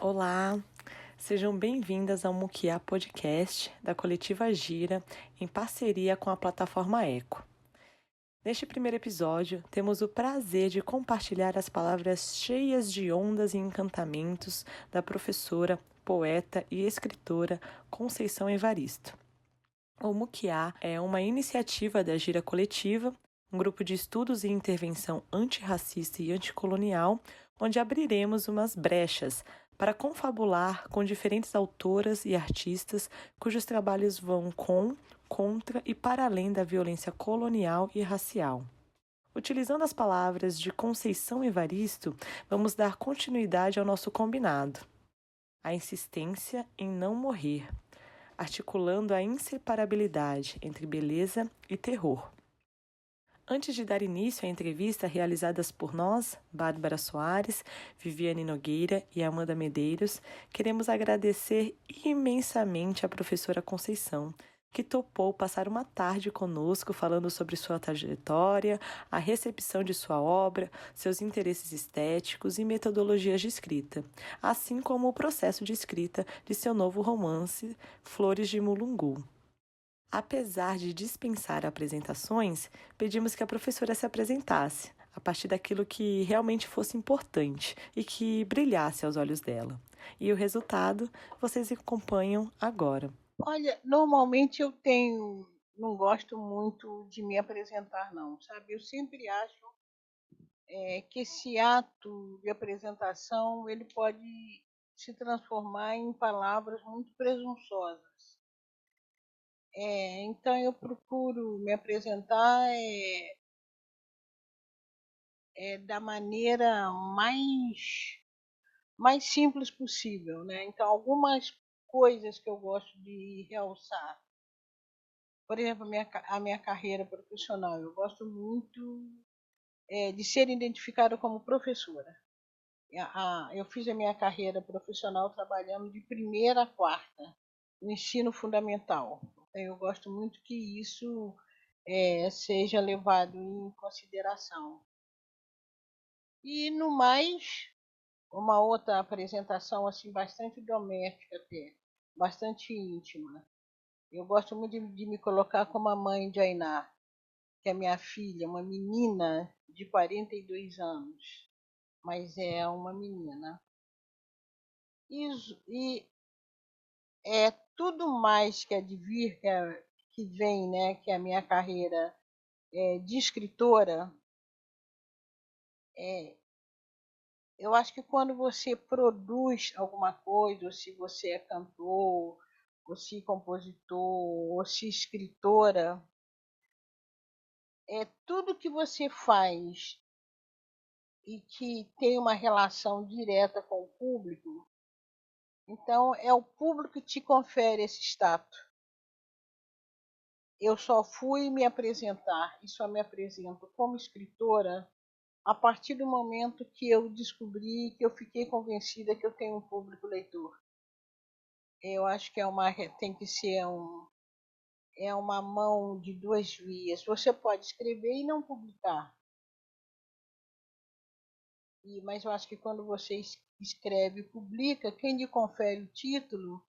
Olá, sejam bem-vindas ao Muquiá Podcast da Coletiva Gira, em parceria com a plataforma Eco. Neste primeiro episódio, temos o prazer de compartilhar as palavras cheias de ondas e encantamentos da professora, poeta e escritora Conceição Evaristo. O Muquiá é uma iniciativa da Gira Coletiva, um grupo de estudos e intervenção antirracista e anticolonial, onde abriremos umas brechas para confabular com diferentes autoras e artistas cujos trabalhos vão contra e para além da violência colonial e racial. Utilizando as palavras de Conceição Evaristo, vamos dar continuidade ao nosso combinado. A insistência em não morrer, articulando a inseparabilidade entre beleza e terror. Antes de dar início à entrevista realizadas por nós, Bárbara Soares, Viviane Nogueira e Amanda Medeiros, queremos agradecer imensamente à professora Conceição, que topou passar uma tarde conosco falando sobre sua trajetória, a recepção de sua obra, seus interesses estéticos e metodologias de escrita, assim como o processo de escrita de seu novo romance, Flores de Mulungu. Apesar de dispensar apresentações, pedimos que a professora se apresentasse, a partir daquilo que realmente fosse importante e que brilhasse aos olhos dela. E o resultado vocês acompanham agora. Olha, normalmente não gosto muito de me apresentar não, sabe? Eu sempre acho que esse ato de apresentação, ele pode se transformar em palavras muito presunçosas. Então eu procuro me apresentar da maneira mais simples possível, né? Então algumas coisas que eu gosto de realçar. Por exemplo, a minha carreira profissional. Eu gosto muito de ser identificada como professora. Eu fiz a minha carreira profissional trabalhando de primeira a quarta, no ensino fundamental. Então, eu gosto muito que isso seja levado em consideração. E no mais, uma outra apresentação assim bastante doméstica até, bastante íntima. Eu gosto muito de me colocar como a mãe de Ainá, que é minha filha, uma menina de 42 anos, mas é uma menina. E é tudo mais que advir, que vem, né, que é a minha carreira de escritora. Eu acho que quando você produz alguma coisa, ou se você é cantor, ou se compositor, ou se escritora, tudo que você faz e que tem uma relação direta com o público, então é o público que te confere esse status. Eu só fui me apresentar e só me apresento como escritora a partir do momento que eu descobri, que eu fiquei convencida que eu tenho um público leitor. Eu acho que tem que ser uma mão de duas vias. Você pode escrever e não publicar. Mas eu acho que quando você escreve e publica, quem lhe confere o título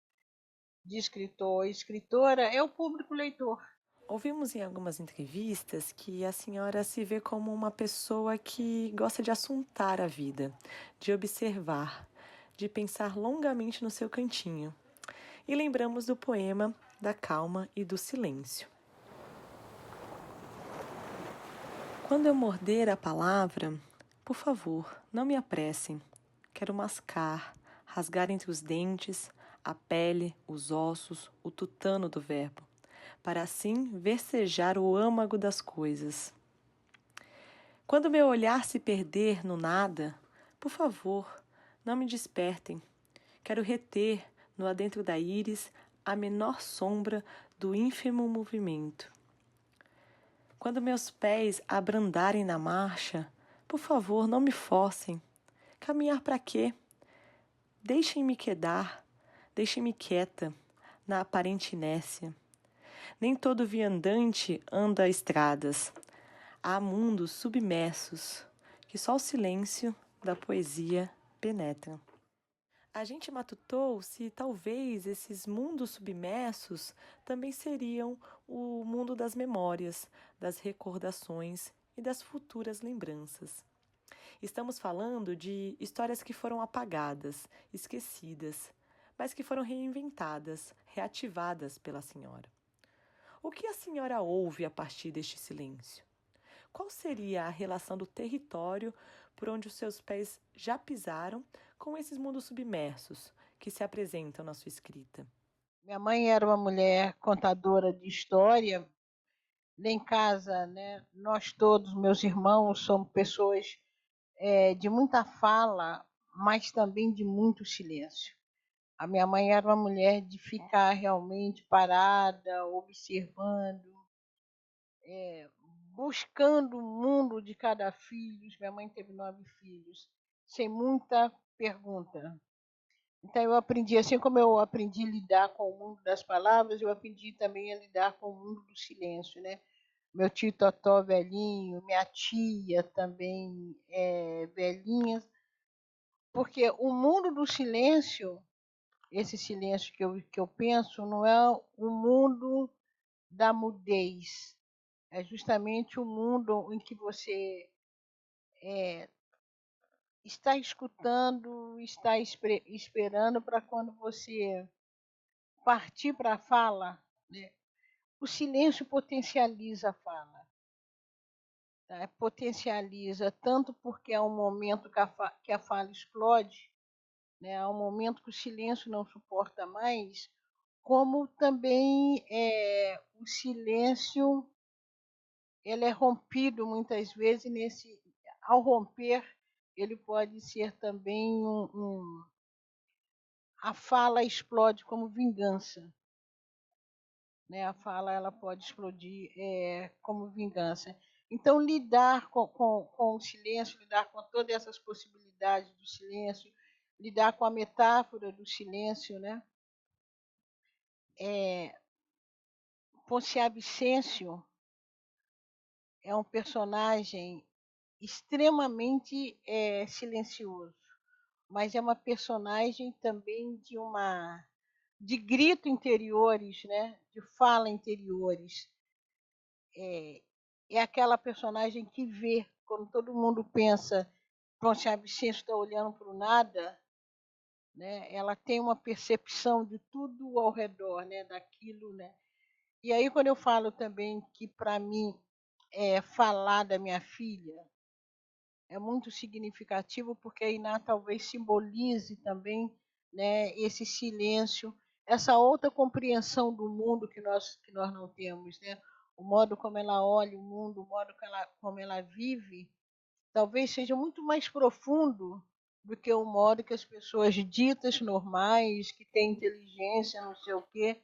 de escritor ou escritora é o público leitor. Ouvimos em algumas entrevistas que a senhora se vê como uma pessoa que gosta de assuntar a vida, de observar, de pensar longamente no seu cantinho. E lembramos do poema da calma e do silêncio. Quando eu morder a palavra, por favor, não me apressem. Quero mascar, rasgar entre os dentes, a pele, os ossos, o tutano do verbo, para assim versejar o âmago das coisas. Quando meu olhar se perder no nada, por favor, não me despertem. Quero reter, no adentro da íris, a menor sombra do ínfimo movimento. Quando meus pés abrandarem na marcha, por favor, não me forcem. Caminhar para quê? Deixem-me quedar, deixem-me quieta, na aparente inércia. Nem todo viandante anda a estradas. Há mundos submersos que só o silêncio da poesia penetra. A gente matutou se talvez esses mundos submersos também seriam o mundo das memórias, das recordações e das futuras lembranças. Estamos falando de histórias que foram apagadas, esquecidas, mas que foram reinventadas, reativadas pela senhora. O que a senhora ouve a partir deste silêncio? Qual seria a relação do território por onde os seus pés já pisaram com esses mundos submersos que se apresentam na sua escrita? Minha mãe era uma mulher contadora de história. Lá em casa, né, nós todos, meus irmãos, somos pessoas de muita fala, mas também de muito silêncio. A minha mãe era uma mulher de ficar realmente parada, observando, buscando o mundo de cada filho. Minha mãe teve 9 filhos, sem muita pergunta. Então eu aprendi, assim como eu aprendi a lidar com o mundo das palavras, eu aprendi também a lidar com o mundo do silêncio, né? Meu tio Totó velhinho, minha tia também velhinha, porque o mundo do silêncio, esse silêncio que eu penso, não é o mundo da mudez, é justamente o mundo em que você está escutando, está esperando para quando você partir para a fala, né? O silêncio potencializa a fala. Tá? Potencializa tanto porque é um momento que a fala explode, né? É um momento que o silêncio não suporta mais, como também o silêncio ele é rompido muitas vezes ao romper ele pode ser também a fala explode como vingança, né? A fala ela pode explodir como vingança. Então, lidar com o silêncio, lidar com todas essas possibilidades do silêncio, lidar com a metáfora do silêncio, né? Ponce Absêncio é um personagem extremamente silencioso, mas é uma personagem também de grito interiores, né? De fala interiores. É aquela personagem que vê, quando todo mundo pensa, Ponce Absêncio está olhando para o nada, né? Ela tem uma percepção de tudo ao redor, né? Daquilo, né? E aí quando eu falo também que para mim falar da minha filha é muito significativo porque a Iná talvez simbolize também, né, esse silêncio, essa outra compreensão do mundo que nós não temos, né? O modo como ela olha o mundo, o modo como ela vive, talvez seja muito mais profundo do que o modo que as pessoas ditas normais, que têm inteligência, não sei o quê,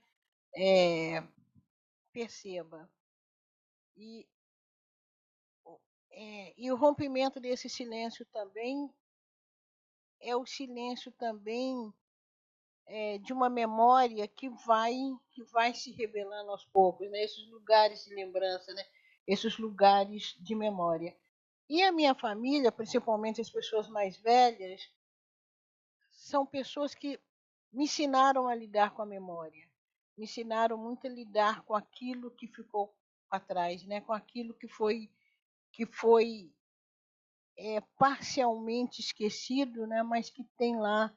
perceba. E, e o rompimento desse silêncio também é o silêncio também de uma memória que vai se revelando aos poucos, né? Esses lugares de lembrança, né? Esses lugares de memória. E a minha família, principalmente as pessoas mais velhas, são pessoas que me ensinaram a lidar com a memória, me ensinaram muito a lidar com aquilo que ficou atrás, né? Com aquilo que foi parcialmente esquecido, né? Mas que tem lá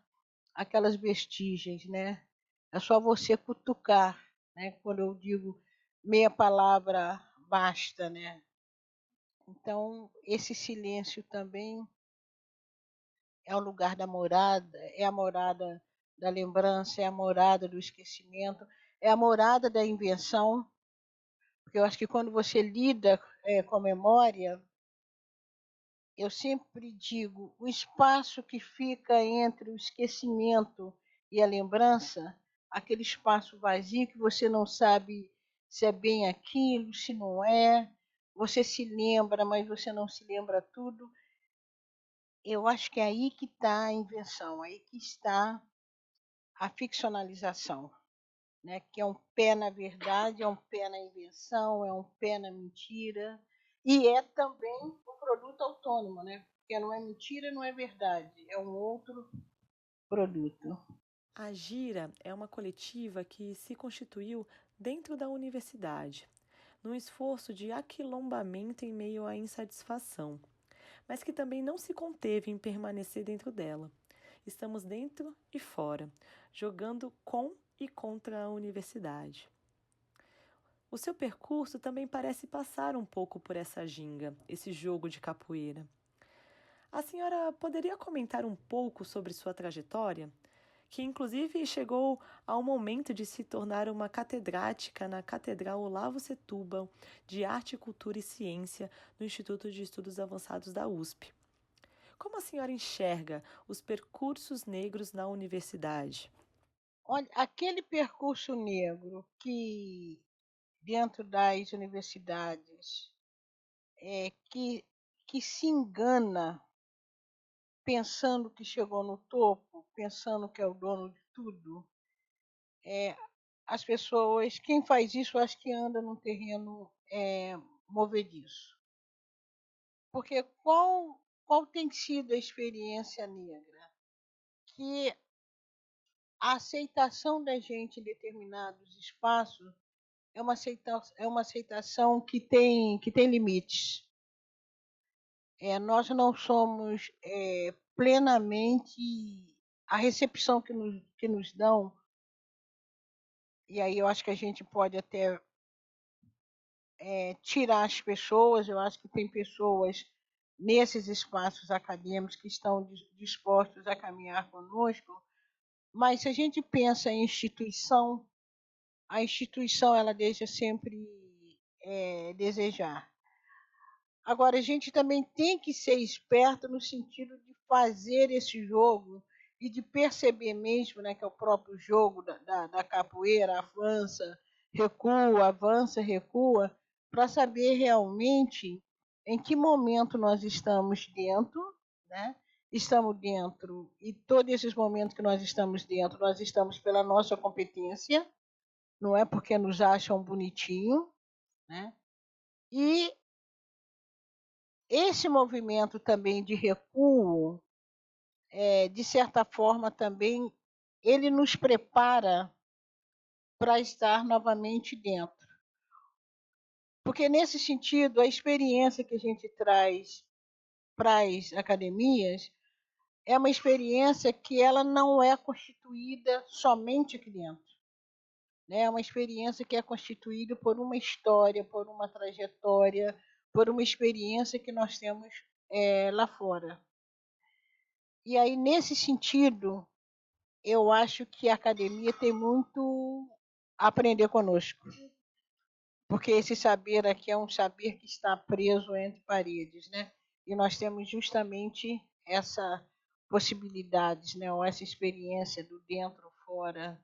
aquelas vestígios, né? É só você cutucar, né? Quando eu digo meia palavra basta, né? Então, esse silêncio também é o lugar da morada, é a morada da lembrança, é a morada do esquecimento, é a morada da invenção, porque eu acho que quando você lida com a memória, eu sempre digo, o espaço que fica entre o esquecimento e a lembrança, aquele espaço vazio que você não sabe se é bem aquilo, se não é, você se lembra, mas você não se lembra tudo. Eu acho que é aí que está a invenção, aí que está a ficcionalização, né? Que é um pé na verdade, é um pé na invenção, é um pé na mentira, e é também um produto autônomo, né? Porque não é mentira, não é verdade, é um outro. produto. A Gira é uma coletiva que se constituiu dentro da universidade, num esforço de aquilombamento em meio à insatisfação, mas que também não se conteve em permanecer dentro dela. Estamos dentro e fora, jogando com e contra a universidade. O seu percurso também parece passar um pouco por essa ginga, esse jogo de capoeira. A senhora poderia comentar um pouco sobre sua trajetória? Que inclusive chegou ao momento de se tornar uma catedrática na Catedral Olavo Setúbal de Arte, Cultura e Ciência no Instituto de Estudos Avançados da USP. Como a senhora enxerga os percursos negros na universidade? Olha, aquele percurso negro que dentro das universidades é, que se engana pensando que chegou no topo, pensando que é o dono de tudo, as pessoas, quem faz isso, acho que anda num terreno movediço. Porque qual tem sido a experiência negra? Que a aceitação da gente em determinados espaços é uma aceitação que tem limites. Nós não somos plenamente a recepção que nos dão, e aí eu acho que a gente pode até tirar as pessoas, eu acho que tem pessoas nesses espaços acadêmicos que estão dispostos a caminhar conosco, mas se a gente pensa em instituição, a instituição ela deixa sempre desejar. Agora, a gente também tem que ser esperto no sentido de fazer esse jogo e de perceber mesmo, né, que é o próprio jogo da capoeira, avança, recua, para saber realmente em que momento nós estamos dentro, né? Estamos dentro, e todos esses momentos que nós estamos pela nossa competência, não é porque nos acham bonitinho, né? E esse movimento também de recuo, de certa forma também, ele nos prepara para estar novamente dentro. Porque, nesse sentido, a experiência que a gente traz para as academias é uma experiência que ela não é constituída somente aqui dentro. É uma experiência que é constituída por uma história, por uma trajetória, por uma experiência que nós temos lá fora. E aí, nesse sentido, eu acho que a academia tem muito a aprender conosco, porque esse saber aqui é um saber que está preso entre paredes, né? E nós temos justamente essa possibilidade, né? Ou essa experiência do dentro fora,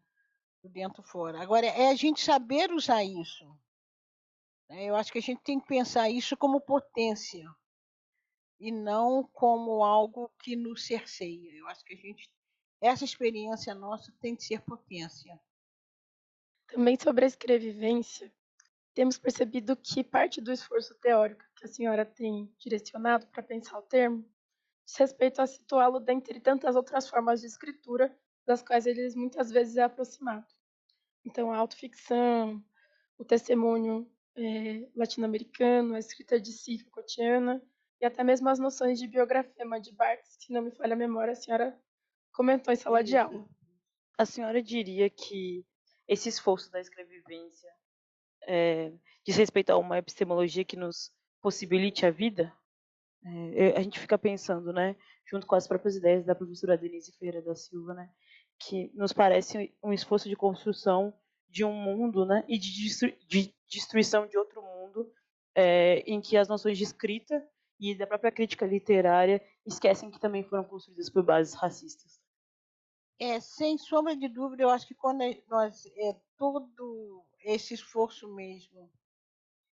do dentro fora. Agora é a gente saber usar isso, né? Eu acho que a gente tem que pensar isso como potência e não como algo que nos cerceia. Eu acho que essa experiência nossa tem que ser potência. Também sobre a escrevivência, temos percebido que parte do esforço teórico que a senhora tem direcionado para pensar o termo diz respeito a situá-lo dentre tantas outras formas de escritura das quais ele muitas vezes é aproximado. Então, a autoficção, o testemunho latino-americano, a escrita de si Foucaultiana e até mesmo as noções de biografema de Barthes, se não me falha a memória, a senhora comentou em sala de aula. A senhora diria que esse esforço da escrevivência diz respeito a uma epistemologia que nos possibilite a vida? A gente fica pensando, né, junto com as próprias ideias da professora Denise Ferreira da Silva, né, que nos parece um esforço de construção de um mundo, né, e de destruição de outro mundo, em que as noções de escrita e da própria crítica literária esquecem que também foram construídas por bases racistas. Sem sombra de dúvida, eu acho que quando nós todo esse esforço mesmo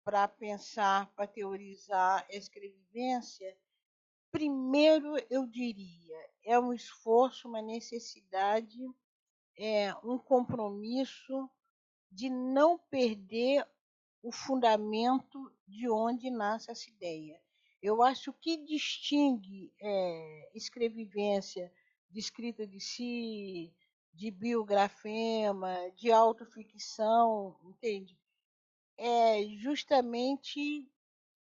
para pensar, para teorizar a escrevivência, primeiro eu diria, é um esforço, uma necessidade, um compromisso de não perder o fundamento de onde nasce essa ideia. Eu acho que distingue escrevivência de escrita de si, de biografema, de autoficção, entende? É justamente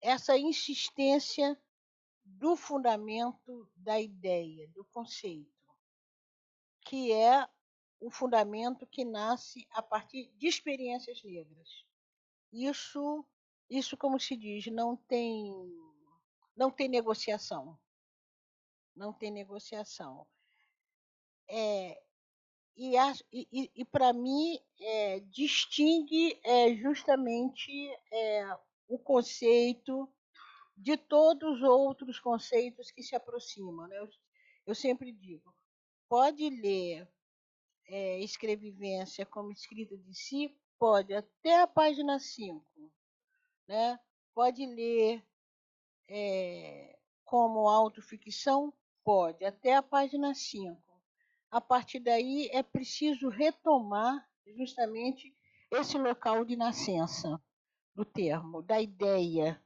essa insistência do fundamento da ideia, do conceito, que é o fundamento que nasce a partir de experiências negras. Isso, isso como se diz, não tem negociação. Não tem negociação. E para mim, distingue justamente o conceito de todos os outros conceitos que se aproximam. Né? Eu sempre digo, pode ler escrevivência como escrita de si, pode, até a página 5. Né? Pode ler como autoficção, pode, até a página 5. A partir daí é preciso retomar justamente esse local de nascença do termo, da ideia,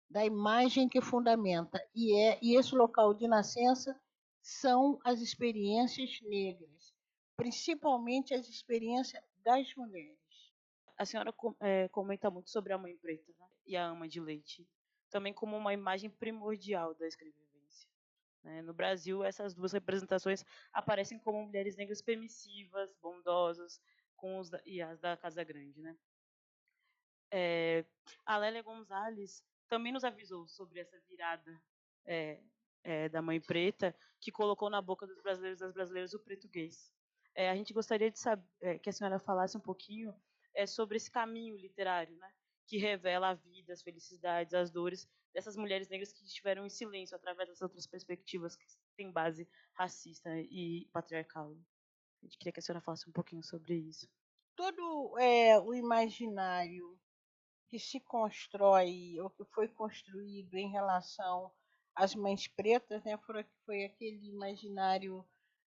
da imagem que fundamenta. E esse local de nascença são as experiências negras, principalmente as experiências das mulheres. A senhora comenta muito sobre a Mãe Preta, né? E a Ama de Leite, também como uma imagem primordial da escrevivência. Né? No Brasil, essas duas representações aparecem como mulheres negras permissivas, bondosas, e as da Casa Grande. Né? A Lélia Gonzalez também nos avisou sobre essa virada da Mãe Preta, que colocou na boca dos brasileiros e das brasileiras o português. A gente gostaria de saber que a senhora falasse um pouquinho sobre esse caminho literário, né, que revela a vida, as felicidades, as dores dessas mulheres negras que estiveram em silêncio através das outras perspectivas que têm base racista e patriarcal. A gente queria que a senhora falasse um pouquinho sobre isso. Todo o imaginário que se constrói ou que foi construído em relação às mães pretas, né, foi aquele imaginário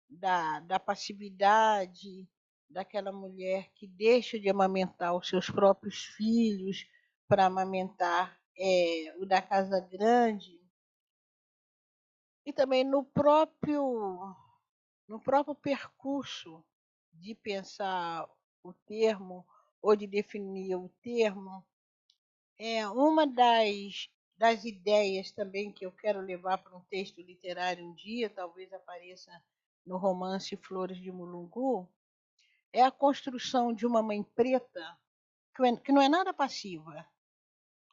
da passividade, daquela mulher que deixa de amamentar os seus próprios filhos para amamentar o da Casa Grande. E também no próprio percurso de pensar o termo ou de definir o termo, uma das ideias também que eu quero levar para um texto literário um dia, talvez apareça no romance Flores de Mulungu, é a construção de uma mãe preta que não é nada passiva.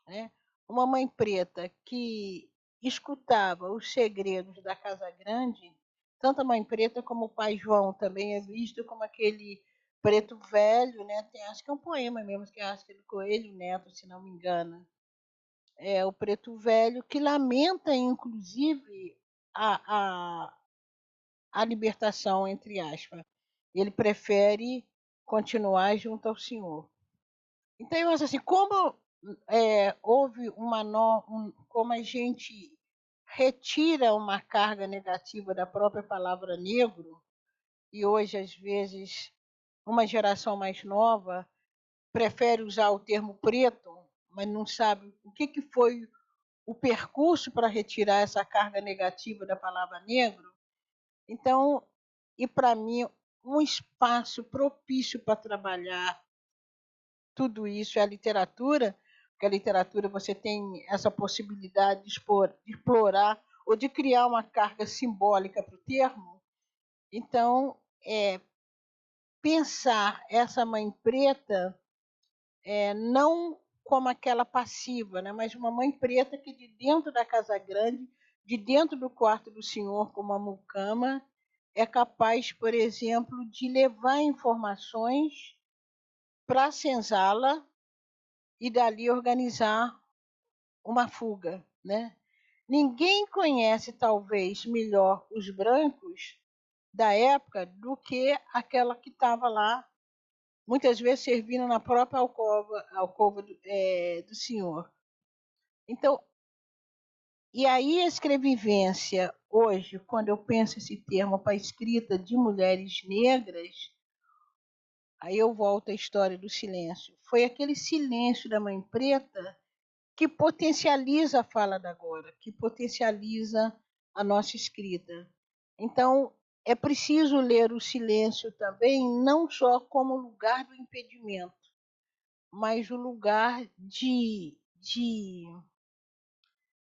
Né? Uma mãe preta que escutava os segredos da Casa Grande, tanto a mãe preta como o pai João também é visto como aquele preto velho, né? Acho que é um poema mesmo, que acho que é do Coelho Neto, se não me engano. É o preto velho que lamenta, inclusive, a libertação, entre aspas. Ele prefere continuar junto ao Senhor. Então, eu acho assim, como houve como a gente retira uma carga negativa da própria palavra negro, e hoje, às vezes, uma geração mais nova prefere usar o termo preto, mas não sabe o que foi o percurso para retirar essa carga negativa da palavra negro. Então, e para mim, um espaço propício para trabalhar tudo isso é a literatura, porque a literatura você tem essa possibilidade de explorar ou de criar uma carga simbólica para o termo. Então, pensar essa mãe preta não como aquela passiva, né, mas uma mãe preta que de dentro da Casa Grande, de dentro do quarto do Senhor, como a mucama, é capaz, por exemplo, de levar informações para a senzala e dali organizar uma fuga. Né? Ninguém conhece, talvez, melhor os brancos da época do que aquela que estava lá, muitas vezes servindo na própria alcova do Senhor. Então, e aí a escrevivência, hoje, quando eu penso esse termo para a escrita de mulheres negras, aí eu volto à história do silêncio. Foi aquele silêncio da mãe preta que potencializa a fala da agora, que potencializa a nossa escrita. Então, é preciso ler o silêncio também, não só como lugar do impedimento, mas o lugar de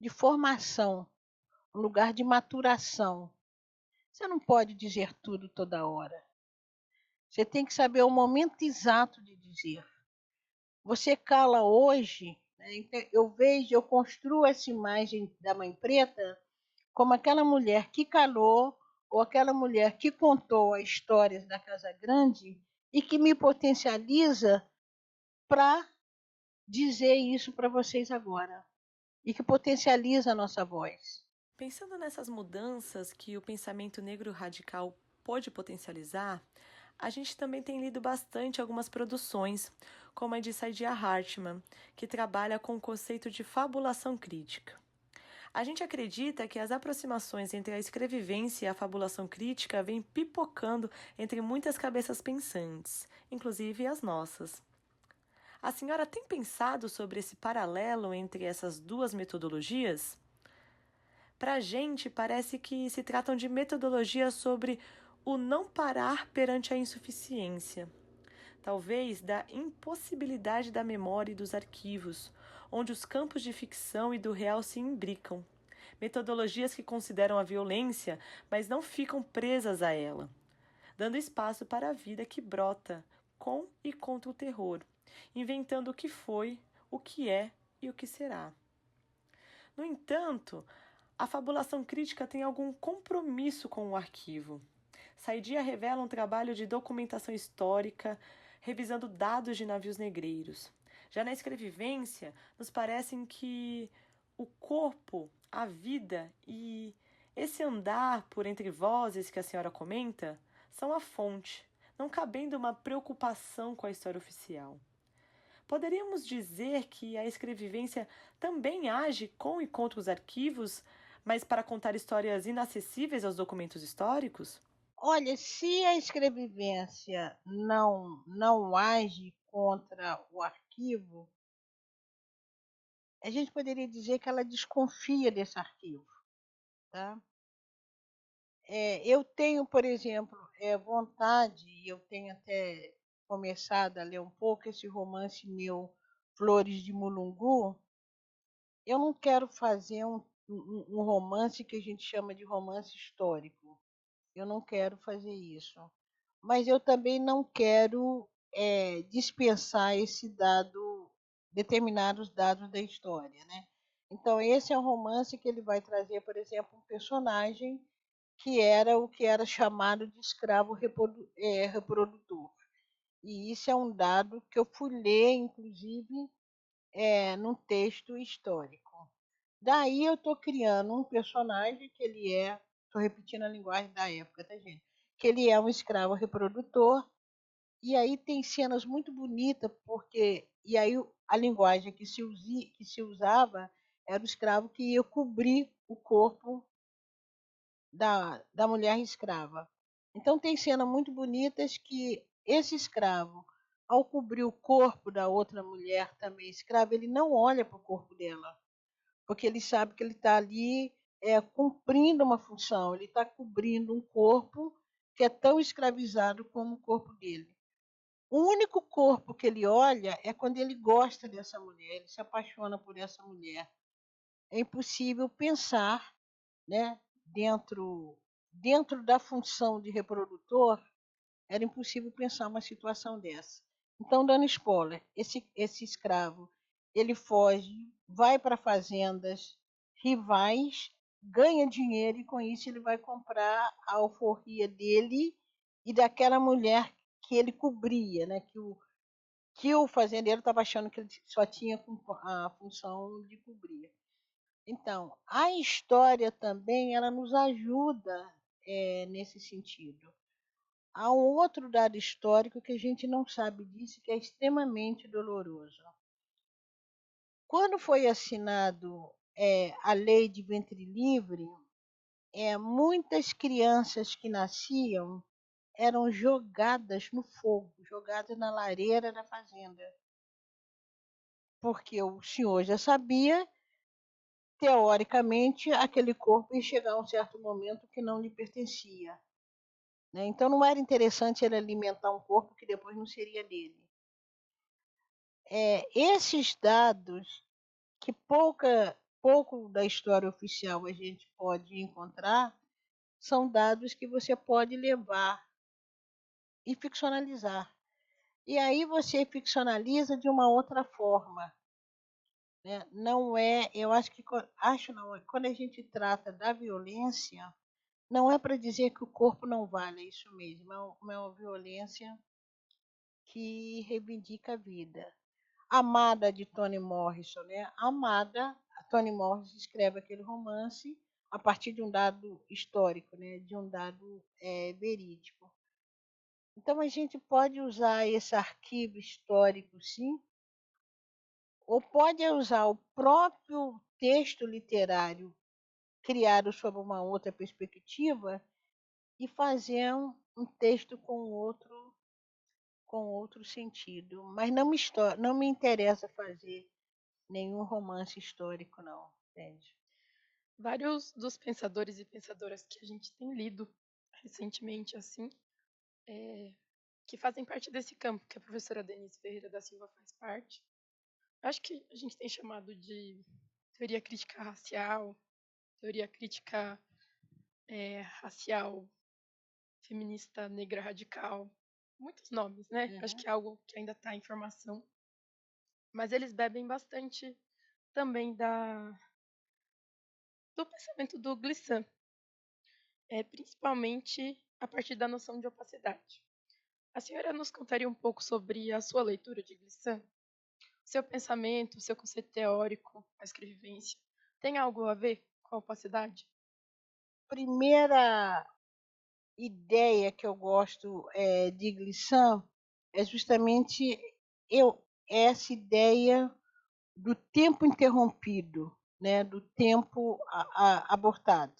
formação, um lugar de maturação. Você não pode dizer tudo toda hora. Você tem que saber o momento exato de dizer. Você cala hoje, né? Eu construo essa imagem da Mãe Preta como aquela mulher que calou ou aquela mulher que contou as histórias da Casa Grande e que me potencializa para dizer isso para vocês agora e que potencializa a nossa voz. Pensando nessas mudanças que o pensamento negro radical pôde potencializar, a gente também tem lido bastante algumas produções, como a de Saidiya Hartman, que trabalha com o conceito de fabulação crítica. A gente acredita que as aproximações entre a escrevivência e a fabulação crítica vêm pipocando entre muitas cabeças pensantes, inclusive as nossas. A senhora tem pensado sobre esse paralelo entre essas duas metodologias? Para a gente, parece que se tratam de metodologias sobre o não parar perante a insuficiência, talvez da impossibilidade da memória e dos arquivos, onde os campos de ficção e do real se imbricam. Metodologias que consideram a violência, mas não ficam presas a ela, dando espaço para a vida que brota com e contra o terror, inventando o que foi, o que é e o que será. No entanto, a fabulação crítica tem algum compromisso com o arquivo. Saidiya revela um trabalho de documentação histórica, revisando dados de navios negreiros. Já na escrevivência, nos parecem que o corpo, a vida e esse andar por entre vozes que a senhora comenta são a fonte, não cabendo uma preocupação com a história oficial. Poderíamos dizer que a escrevivência também age com e contra os arquivos, mas para contar histórias inacessíveis aos documentos históricos? Olha, se a escrevivência não age contra o arquivo, a gente poderia dizer que ela desconfia desse arquivo, tá? Eu tenho, por exemplo, vontade, e eu tenho até começado a ler um pouco esse romance meu, Flores de Mulungu. Eu não quero fazer um romance que a gente chama de romance histórico. Eu não quero fazer isso. Mas eu também não quero dispensar determinados dados da história, né? Então, esse é um romance que ele vai trazer, por exemplo, um personagem que era o que era chamado de escravo reprodutor. E isso é um dado que eu fui ler, inclusive, num texto histórico. Daí eu estou criando um personagem que ele estou repetindo a linguagem da época, tá, gente? Que ele é um escravo reprodutor, e aí tem cenas muito bonitas, porque. E aí a linguagem que se usava era o escravo que ia cobrir o corpo da mulher escrava. Então tem cenas muito bonitas que esse escravo, ao cobrir o corpo da outra mulher também escrava, ele não olha para o corpo dela, porque ele sabe que ele está ali cumprindo uma função, ele está cobrindo um corpo que é tão escravizado como o corpo dele. O único corpo que ele olha é quando ele gosta dessa mulher, ele se apaixona por essa mulher. É impossível pensar, né, dentro da função de reprodutor, era impossível pensar uma situação dessa. Então, dando spoiler, esse escravo, ele foge, vai para fazendas rivais, ganha dinheiro e com isso ele vai comprar a alforria dele e daquela mulher que ele cobria, né? Que o fazendeiro estava achando que ele só tinha a função de cobrir. Então, a história também ela nos ajuda nesse sentido. Há um outro dado histórico que a gente não sabe disso, que é extremamente doloroso. Quando foi assinado a lei de ventre livre, muitas crianças que nasciam eram jogadas no fogo, jogadas na lareira da fazenda. Porque o senhor já sabia, teoricamente, aquele corpo ia chegar a um certo momento que não lhe pertencia. né? Então não era interessante ele alimentar um corpo que depois não seria dele. Esses dados, que pouco da história oficial a gente pode encontrar, são dados que você pode levar e ficcionalizar. E aí você ficcionaliza de uma outra forma, né? Não é, eu acho não, quando a gente trata da violência, não é para dizer que o corpo não vale, é isso mesmo, é uma violência que reivindica a vida. Amada, de Toni Morrison, né? Amada, a Toni Morrison escreve aquele romance a partir de um dado histórico, né? De um dado verídico. Então a gente pode usar esse arquivo histórico, sim, ou pode usar o próprio texto literário criado sob uma outra perspectiva e fazer um texto com outro sentido. Mas não me interessa fazer nenhum romance histórico, não, entende? Vários dos pensadores e pensadoras que a gente tem lido recentemente, assim, que fazem parte desse campo, que a professora Denise Ferreira da Silva faz parte. Acho que a gente tem chamado de teoria crítica racial, teoria crítica racial, feminista negra radical, muitos nomes, né? Acho que é algo que ainda está em formação. Mas eles bebem bastante também do pensamento do Glissant, principalmente a partir da noção de opacidade. A senhora nos contaria um pouco sobre a sua leitura de Glissant? Seu pensamento, seu conceito teórico, a escrevivência, tem algo a ver com a opacidade? Primeira ideia que eu gosto de Glissant é justamente essa ideia do tempo interrompido, né, do tempo abortado.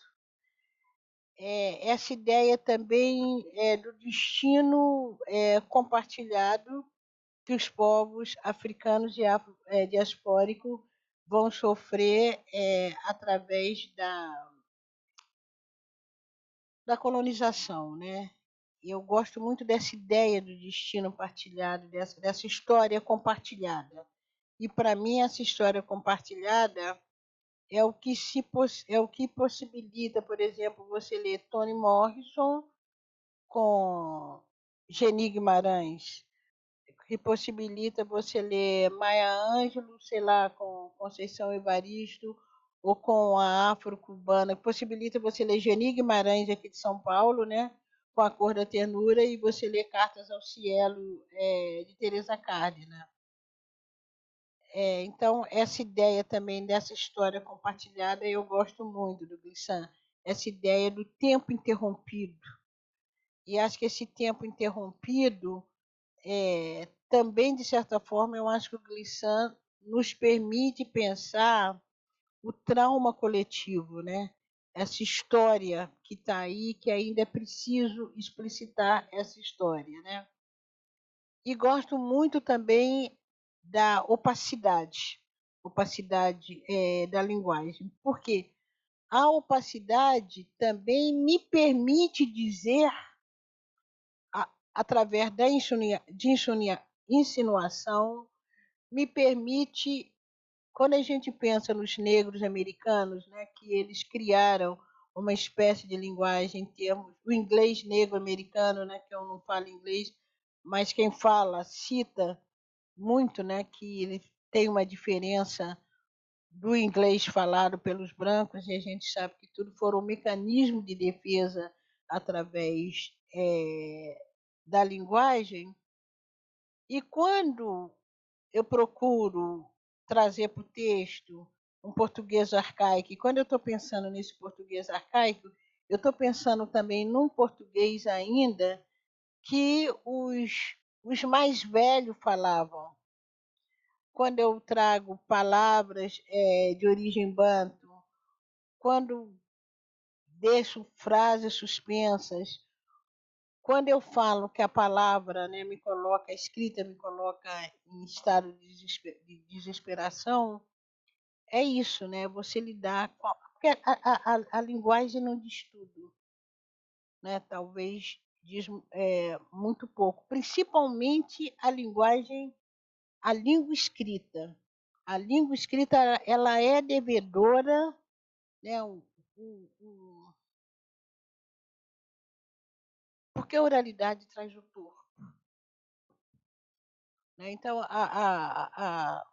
Essa ideia também do destino compartilhado que os povos africanos e diaspóricos vão sofrer através da colonização, né? Eu gosto muito dessa ideia do destino partilhado, dessa história compartilhada. E para mim essa história compartilhada é o que possibilita, por exemplo, você ler Toni Morrison com Geni Guimarães, que possibilita você ler Maya Angelou, sei lá, com Conceição Evaristo, ou com a afro-cubana, que possibilita você ler Geni Guimarães, aqui de São Paulo, né? Com a Cor da Ternura, e você ler Cartas ao Cielo, de Teresa Cardina. Então, essa ideia também dessa história compartilhada, eu gosto muito do Glissant, essa ideia do tempo interrompido. E acho que esse tempo interrompido, também, de certa forma, eu acho que o Glissant nos permite pensar o trauma coletivo, né? Essa história que está aí, que ainda é preciso explicitar essa história, né? E gosto muito também da opacidade da linguagem, porque a opacidade também me permite dizer, através de insinuação, me permite, quando a gente pensa nos negros americanos, né, que eles criaram uma espécie de linguagem em termos, o inglês negro americano, né, que eu não falo inglês, mas quem fala cita muito, né, que ele tem uma diferença do inglês falado pelos brancos, e a gente sabe que tudo foram um mecanismo de defesa através da linguagem. E quando eu procuro trazer para o texto um português arcaico, e quando eu estou pensando nesse português arcaico, eu estou pensando também num português ainda que os mais velhos falavam. Quando eu trago palavras de origem banto, quando deixo frases suspensas, quando eu falo que a palavra, né, me coloca, a escrita me coloca em estado de desesperação, é isso, né? Você lidar com. Porque a linguagem não diz tudo, né? Talvez diz muito pouco, principalmente a linguagem, a língua escrita. A língua escrita ela é devedora, né, porque a oralidade traz o torto. Né? Então,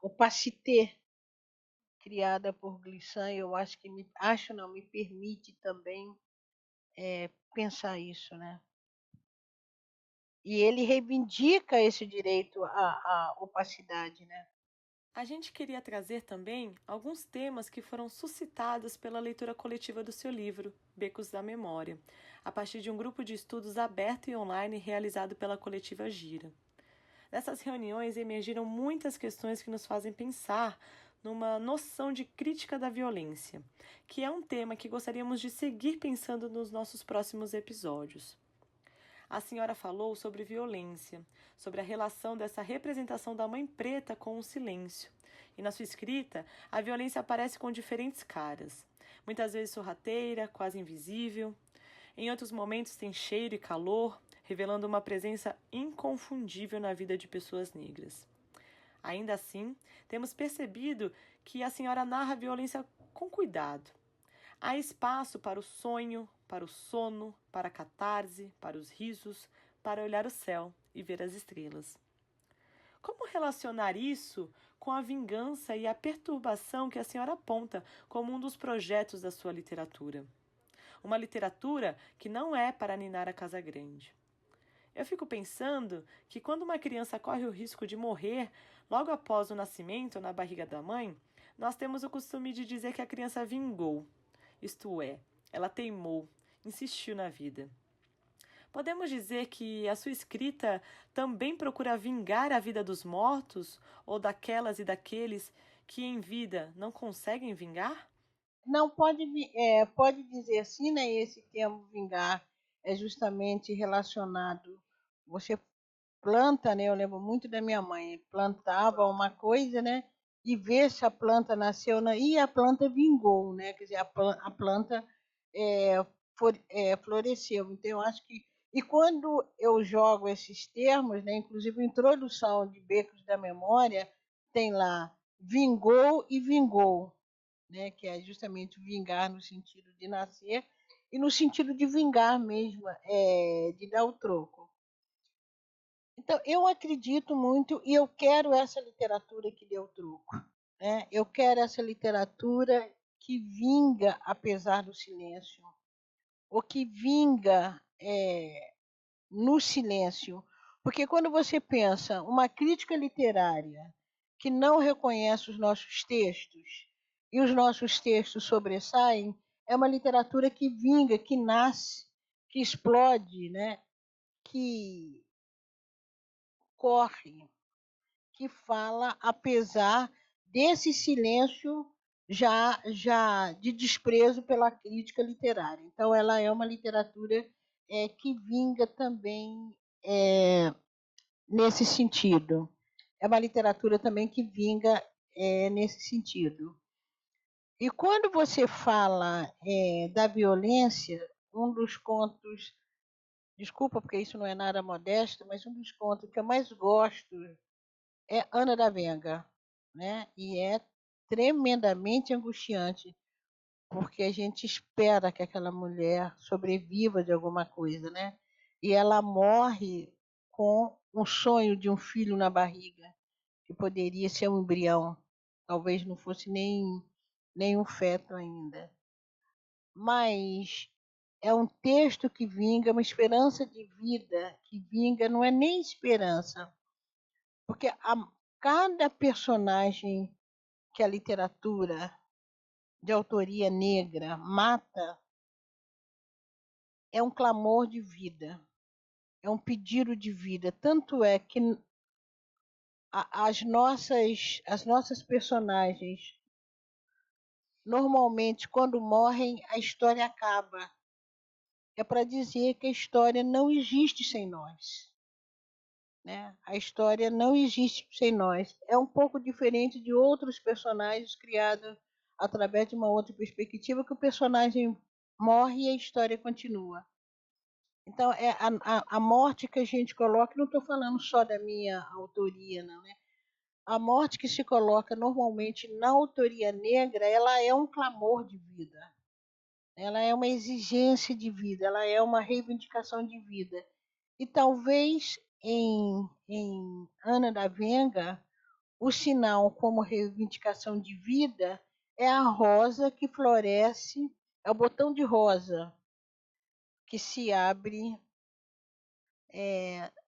o Pacité, criada por Glissant, eu acho que me permite também pensar isso, né? E ele reivindica esse direito à opacidade, né? A gente queria trazer também alguns temas que foram suscitados pela leitura coletiva do seu livro, Becos da Memória, a partir de um grupo de estudos aberto e online realizado pela coletiva Gira. Nessas reuniões emergiram muitas questões que nos fazem pensar numa noção de crítica da violência, que é um tema que gostaríamos de seguir pensando nos nossos próximos episódios. A senhora falou sobre violência, sobre a relação dessa representação da mãe preta com o silêncio. E na sua escrita, a violência aparece com diferentes caras. Muitas vezes sorrateira, quase invisível. Em outros momentos tem cheiro e calor, revelando uma presença inconfundível na vida de pessoas negras. Ainda assim, temos percebido que a senhora narra a violência com cuidado. Há espaço para o sonho, para o sono, para a catarse, para os risos, para olhar o céu e ver as estrelas. Como relacionar isso com a vingança e a perturbação que a senhora aponta como um dos projetos da sua literatura? Uma literatura que não é para ninar a casa grande. Eu fico pensando que quando uma criança corre o risco de morrer logo após o nascimento na barriga da mãe, nós temos o costume de dizer que a criança vingou. Isto é, ela teimou, insistiu na vida. Podemos dizer que a sua escrita também procura vingar a vida dos mortos ou daquelas e daqueles que em vida não conseguem vingar? Não pode dizer assim, né? Esse termo vingar é justamente relacionado. Você planta, né? Eu lembro muito da minha mãe, plantava uma coisa, né? E ver se a planta nasceu e a planta vingou, né? Quer dizer, a planta floresceu. Então, eu acho que e quando eu jogo esses termos, né? Inclusive a introdução de Becos da Memória tem lá vingou e vingou, né? Que é justamente vingar no sentido de nascer e no sentido de vingar mesmo, de dar o troco. Então, eu acredito muito e eu quero essa literatura que deu troco. Né? Eu quero essa literatura que vinga apesar do silêncio, ou que vinga no silêncio. Porque quando você pensa uma crítica literária que não reconhece os nossos textos e os nossos textos sobressaem, é uma literatura que vinga, que nasce, que explode, né? Que corre, que fala apesar desse silêncio já de desprezo pela crítica literária. Então, ela é uma literatura que vinga também nesse sentido. É uma literatura também que vinga nesse sentido. E quando você fala da violência, um dos contos, desculpa porque isso não é nada modesto, mas um dos contos que eu mais gosto é Ana da Venga, né? E é tremendamente angustiante, porque a gente espera que aquela mulher sobreviva de alguma coisa, né? E ela morre com um sonho de um filho na barriga, que poderia ser um embrião, talvez não fosse nem um feto ainda. Mas é um texto que vinga, uma esperança de vida que vinga, não é nem esperança, porque cada personagem que a literatura de autoria negra mata é um clamor de vida, é um pedido de vida. Tanto é que as nossas personagens, normalmente, quando morrem, a história acaba. É para dizer que a história não existe sem nós. Né? A história não existe sem nós. É um pouco diferente de outros personagens criados através de uma outra perspectiva, que o personagem morre e a história continua. Então, a morte que a gente coloca, não estou falando só da minha autoria, não, né? A morte que se coloca normalmente na autoria negra, ela é um clamor de vida, ela é uma exigência de vida, ela é uma reivindicação de vida. E talvez em Ana da Venga, o sinal como reivindicação de vida é a rosa que floresce, é o botão de rosa que se abre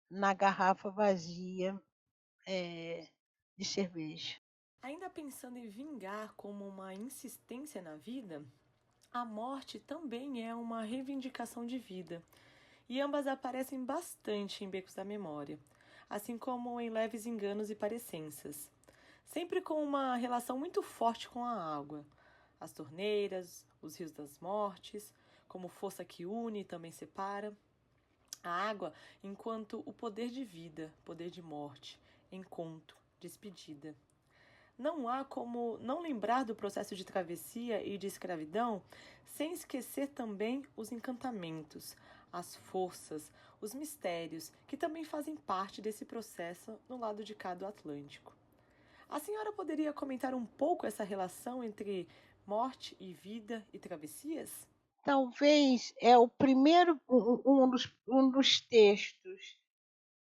na garrafa vazia de cerveja. Ainda pensando em vingar como uma insistência na vida, a morte também é uma reivindicação de vida, e ambas aparecem bastante em Becos da Memória, assim como em Leves Enganos e Parecenças, sempre com uma relação muito forte com a água. As torneiras, os rios das mortes, como força que une e também separa. A água enquanto o poder de vida, poder de morte, encontro, despedida. Não há como não lembrar do processo de travessia e de escravidão sem esquecer também os encantamentos, as forças, os mistérios que também fazem parte desse processo no lado de cá do Atlântico. A senhora poderia comentar um pouco essa relação entre morte e vida e travessias? Talvez é o primeiro, um dos textos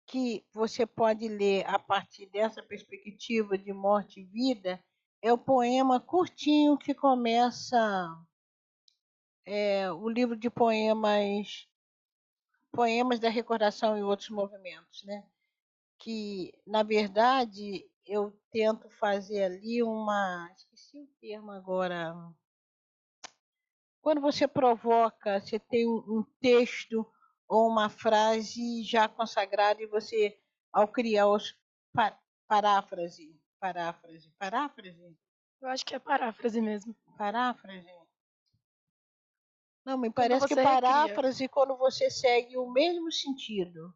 que você pode ler a partir dessa perspectiva de morte e vida, é o poema curtinho que começa o livro de poemas da recordação e outros movimentos, né? Que, na verdade, eu tento fazer ali esqueci o termo agora. Quando você provoca, você tem um texto ou uma frase já consagrada e você, ao criar os paráfrase. Eu acho que é paráfrase mesmo. Paráfrase? Não, me Quando parece que você recria. paráfrase quando você segue o mesmo sentido.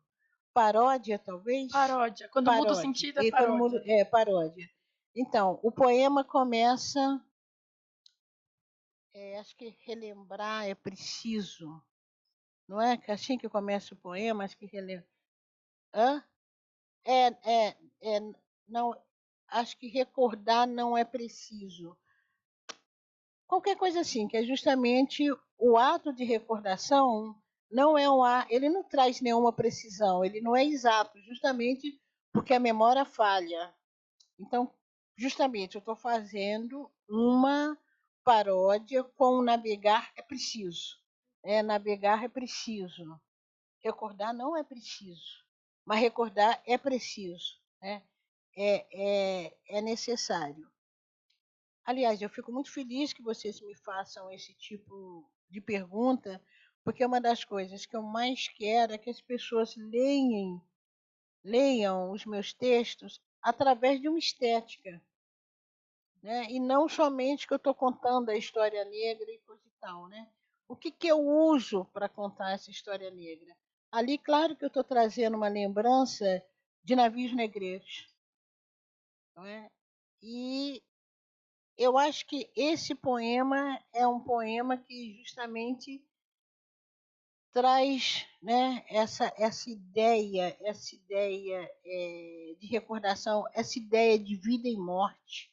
Paródia, talvez? Paródia. Quando muda o Paródia. sentido, é paródia. Paródia. Então, o poema começa. Acho que relembrar é preciso. Não é que assim que começa o poema, acho que relembrar. Hã? É, é, é, não, acho que recordar não é preciso. Qualquer coisa assim, que é justamente o ato de recordação não é ele não traz nenhuma precisão, ele não é exato, justamente porque a memória falha. Então, justamente, eu estou fazendo uma paródia com o navegar é preciso. Navegar é preciso. Recordar não é preciso, mas recordar é preciso, né? É necessário. Aliás, eu fico muito feliz que vocês me façam esse tipo de pergunta, porque uma das coisas que eu mais quero é que as pessoas leiam os meus textos através de uma estética, né? E não somente que eu estou contando a história negra e coisa e tal, né? O que eu uso para contar essa história negra? Ali, claro que eu estou trazendo uma lembrança de navios negreiros, não é? E eu acho que esse poema é um poema que justamente traz, né, essa ideia de recordação, essa ideia de vida e morte,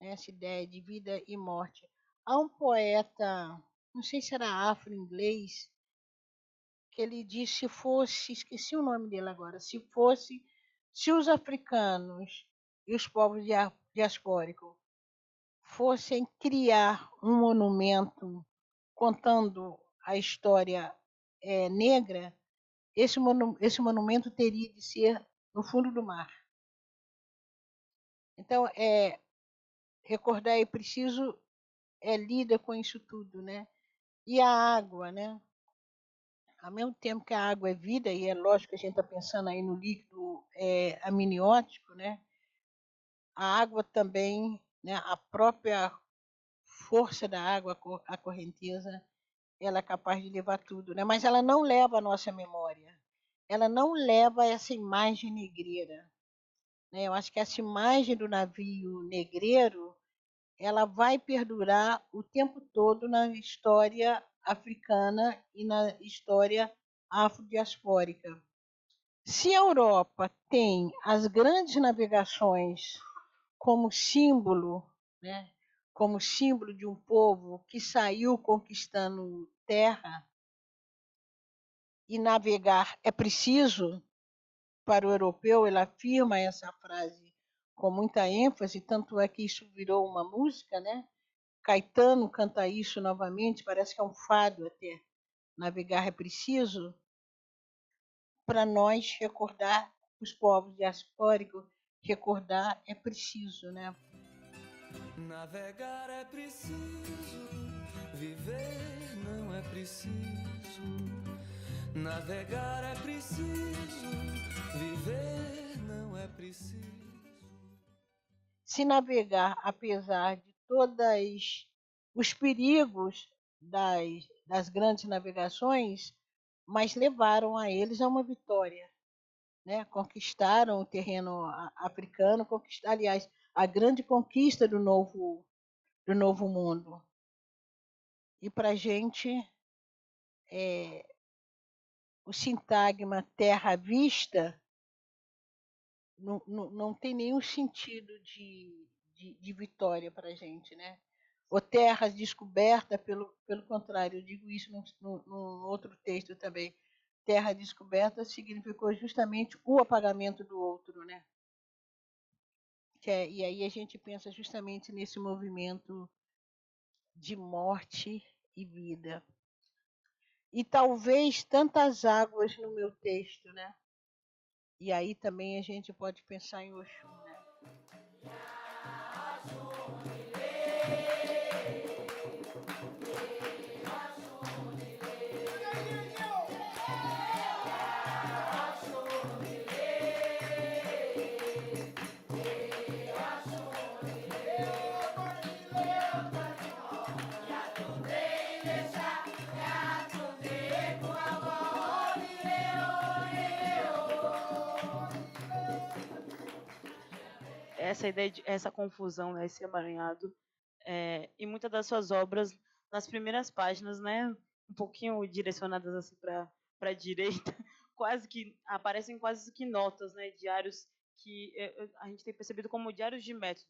né, essa ideia de vida e morte. Há um poeta, não sei se era afro-inglês, que ele diz se fosse, esqueci o nome dele agora, se os africanos e os povos diaspóricos fossem criar um monumento contando a história negra, esse monumento teria de ser no fundo do mar. Então, recordar é preciso, lida com isso tudo, né? E a água, né? Ao mesmo tempo que a água é vida, e é lógico que a gente está pensando aí no líquido amniótico, né? A água também, né? A própria força da água, a correnteza, ela é capaz de levar tudo, né? Mas ela não leva a nossa memória. Ela não leva essa imagem negreira, né? Eu acho que essa imagem do navio negreiro, ela vai perdurar o tempo todo na história africana e na história afrodiaspórica. Se a Europa tem as grandes navegações como símbolo, né, como símbolo de um povo que saiu conquistando terra, e navegar é preciso para o europeu, ele afirma essa frase com muita ênfase, tanto é que isso virou uma música, né? Caetano canta isso novamente, parece que é um fado até. Navegar é preciso, para nós recordar os povos diaspóricos, recordar é preciso, né? Navegar é preciso, viver não é preciso. Navegar é preciso, viver não é preciso. Se navegar, apesar de todos os perigos das grandes navegações, mas levaram a eles a uma vitória, né? Conquistaram o terreno africano, aliás, a grande conquista do novo mundo. E para a gente, o sintagma terra à vista não tem nenhum sentido de vitória para a gente, né? Ou terras descobertas, pelo contrário, eu digo isso num outro texto também. Terra descoberta significou justamente o apagamento do outro, né? E aí a gente pensa justamente nesse movimento de morte e vida. E talvez tantas águas no meu texto, né? E aí também a gente pode pensar em Oxum, né? Essa ideia, essa confusão, né, esse emaranhado, em muitas das suas obras, nas primeiras páginas, né, um pouquinho direcionadas assim para a direita, aparecem quase que notas, né, diários que a gente tem percebido como diários de método,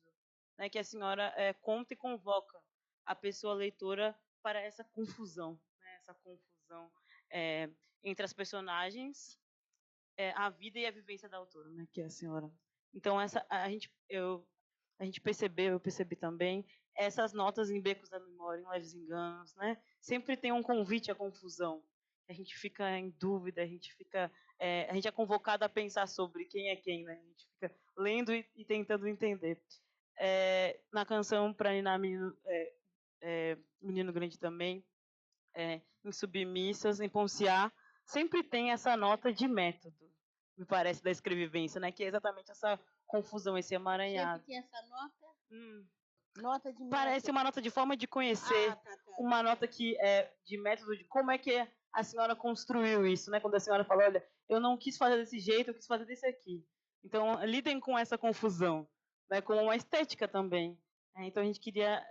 né, que a senhora conta e convoca a pessoa leitora para essa confusão, né, essa confusão entre as personagens, a vida e a vivência da autora, né, que é a senhora. Então a gente percebeu, eu percebi também essas notas em becos da memória, em leves enganos, né? Sempre tem um convite à confusão. A gente fica em dúvida, a gente é convocado a pensar sobre quem é quem, né? A gente fica lendo e tentando entender. Na canção para Ninar Menino Grande também, em Submissas, em Ponciá, sempre tem essa nota de método, me parece, da escrevivência, né? Que é exatamente essa confusão, esse emaranhado. Sempre tem essa nota? Nota de método. Parece uma nota de forma de conhecer, uma nota que é de método, de como é que a senhora construiu isso, né? Quando a senhora fala, olha, eu não quis fazer desse jeito, eu quis fazer desse aqui. Então, lidem com essa confusão, né? Com uma estética também. Então, a gente queria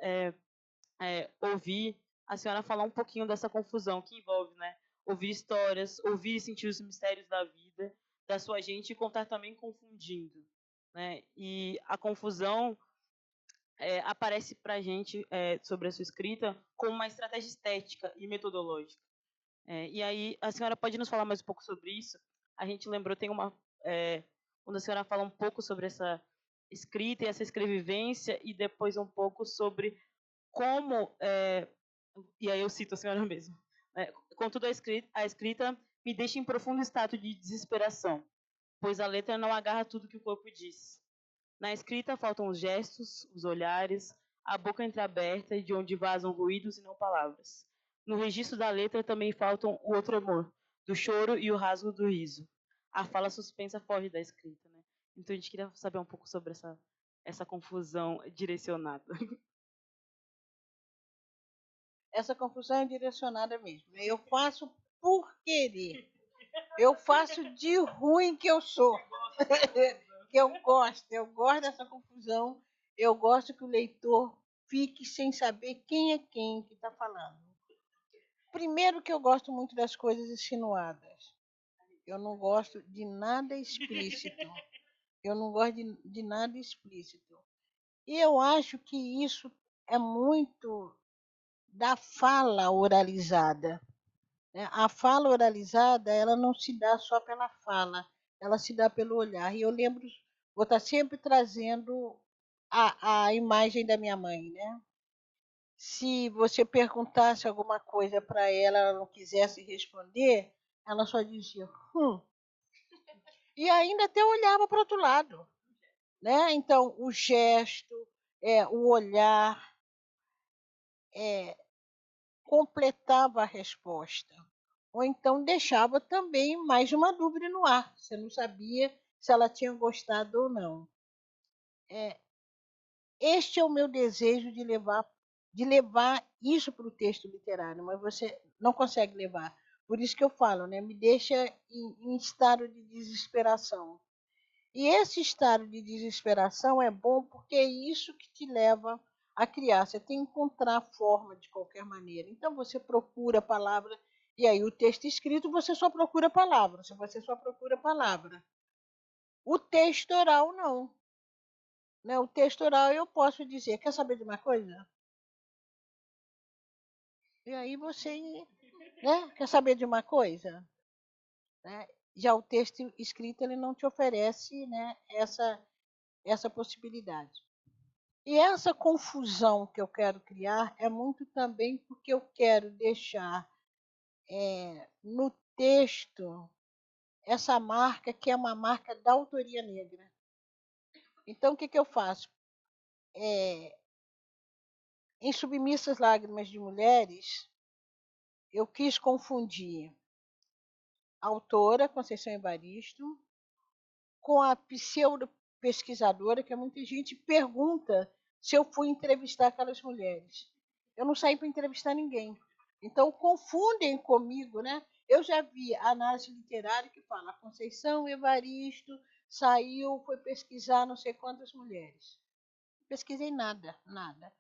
ouvir a senhora falar um pouquinho dessa confusão que envolve, né? Ouvir histórias, ouvir e sentir os mistérios da vida, da sua gente, e contar também confundindo, né? E a confusão aparece para a gente, sobre a sua escrita, como uma estratégia estética e metodológica. E aí, a senhora pode nos falar mais um pouco sobre isso? A gente lembrou, quando a senhora fala um pouco sobre essa escrita e essa escrevivência, e depois um pouco sobre como, e aí eu cito a senhora mesmo, contudo a escrita me deixa em profundo estado de desesperação, pois a letra não agarra tudo que o corpo diz. Na escrita faltam os gestos, os olhares, a boca entreaberta de onde vazam ruídos e não palavras. No registro da letra também faltam o outro amor, do choro e o rasgo do riso. A fala suspensa foge da escrita, né? Então a gente queria saber um pouco sobre essa confusão direcionada. Essa confusão é direcionada mesmo. Eu faço por querer. Eu faço de ruim que eu sou. Que eu gosto dessa confusão. Eu gosto que o leitor fique sem saber quem é quem que está falando. Primeiro que eu gosto muito das coisas insinuadas. Eu não gosto de nada explícito. Eu não gosto de nada explícito. E eu acho que isso é muito da fala oralizada, né? A fala oralizada, ela não se dá só pela fala, ela se dá pelo olhar. E eu lembro, vou estar sempre trazendo a imagem da minha mãe, né? Se você perguntasse alguma coisa para ela, ela não quisesse responder, ela só dizia, e ainda até olhava para o outro lado, né? Então, o gesto, o olhar, completava a resposta. Ou então deixava também mais uma dúvida no ar. Você não sabia se ela tinha gostado ou não. Este é o meu desejo de levar isso para o texto literário, mas você não consegue levar. Por isso que eu falo, né? Me deixa em estado de desesperação. E esse estado de desesperação é bom porque é isso que te leva a criar. Você tem que encontrar a forma de qualquer maneira. Então você procura a palavra, e aí o texto escrito você só procura a palavra. Se você só procura a palavra. O texto oral não. Né? O texto oral eu posso dizer, quer saber de uma coisa? E aí você, né? Quer saber de uma coisa? Né? Já o texto escrito ele não te oferece, né, essa possibilidade. E essa confusão que eu quero criar é muito também porque eu quero deixar no texto essa marca que é uma marca da autoria negra. Então, o que eu faço? Em Submissas Lágrimas de Mulheres, eu quis confundir a autora, Conceição Evaristo, com a pseudo-pesquisadora, que muita gente pergunta se eu fui entrevistar aquelas mulheres. Eu não saí para entrevistar ninguém. Então, confundem comigo, né? Eu já vi análise literária que fala Conceição Evaristo saiu, foi pesquisar não sei quantas mulheres. Não pesquisei nada, nada.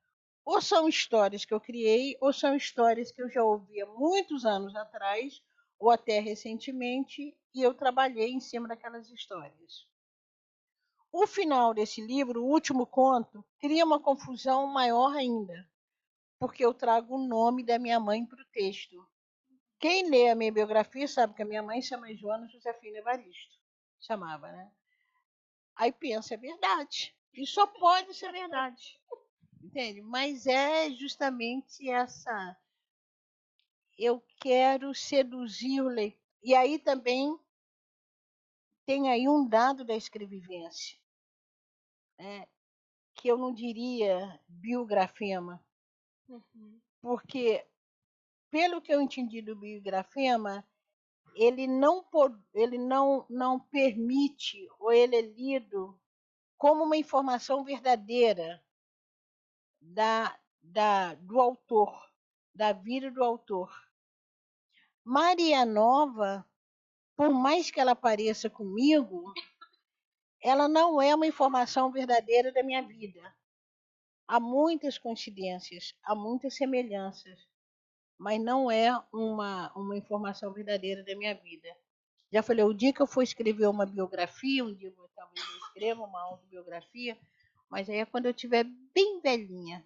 Ou são histórias que eu criei, ou são histórias que eu já ouvi há muitos anos atrás, ou até recentemente, e eu trabalhei em cima daquelas histórias. O final desse livro, o último conto, cria uma confusão maior ainda, porque eu trago o nome da minha mãe para o texto. Quem lê a minha biografia sabe que a minha mãe chama Joana Josefina Evaristo. Chamava, né? Aí pensa, é verdade. E só pode ser verdade. Entende? Mas é justamente essa. Eu quero seduzir o leitor. E aí também tem aí um dado da escrevivência, né? Que eu não diria biografema, porque, pelo que eu entendi do biografema, ele não permite, ou ele é lido como uma informação verdadeira do autor, da vida do autor. Maria Nova, por mais que ela pareça comigo, ela não é uma informação verdadeira da minha vida. Há muitas coincidências, há muitas semelhanças, mas não é uma informação verdadeira da minha vida. Já falei, o dia que eu for escrever uma biografia, um dia talvez eu escreva uma autobiografia, mas aí é quando eu estiver bem velhinha,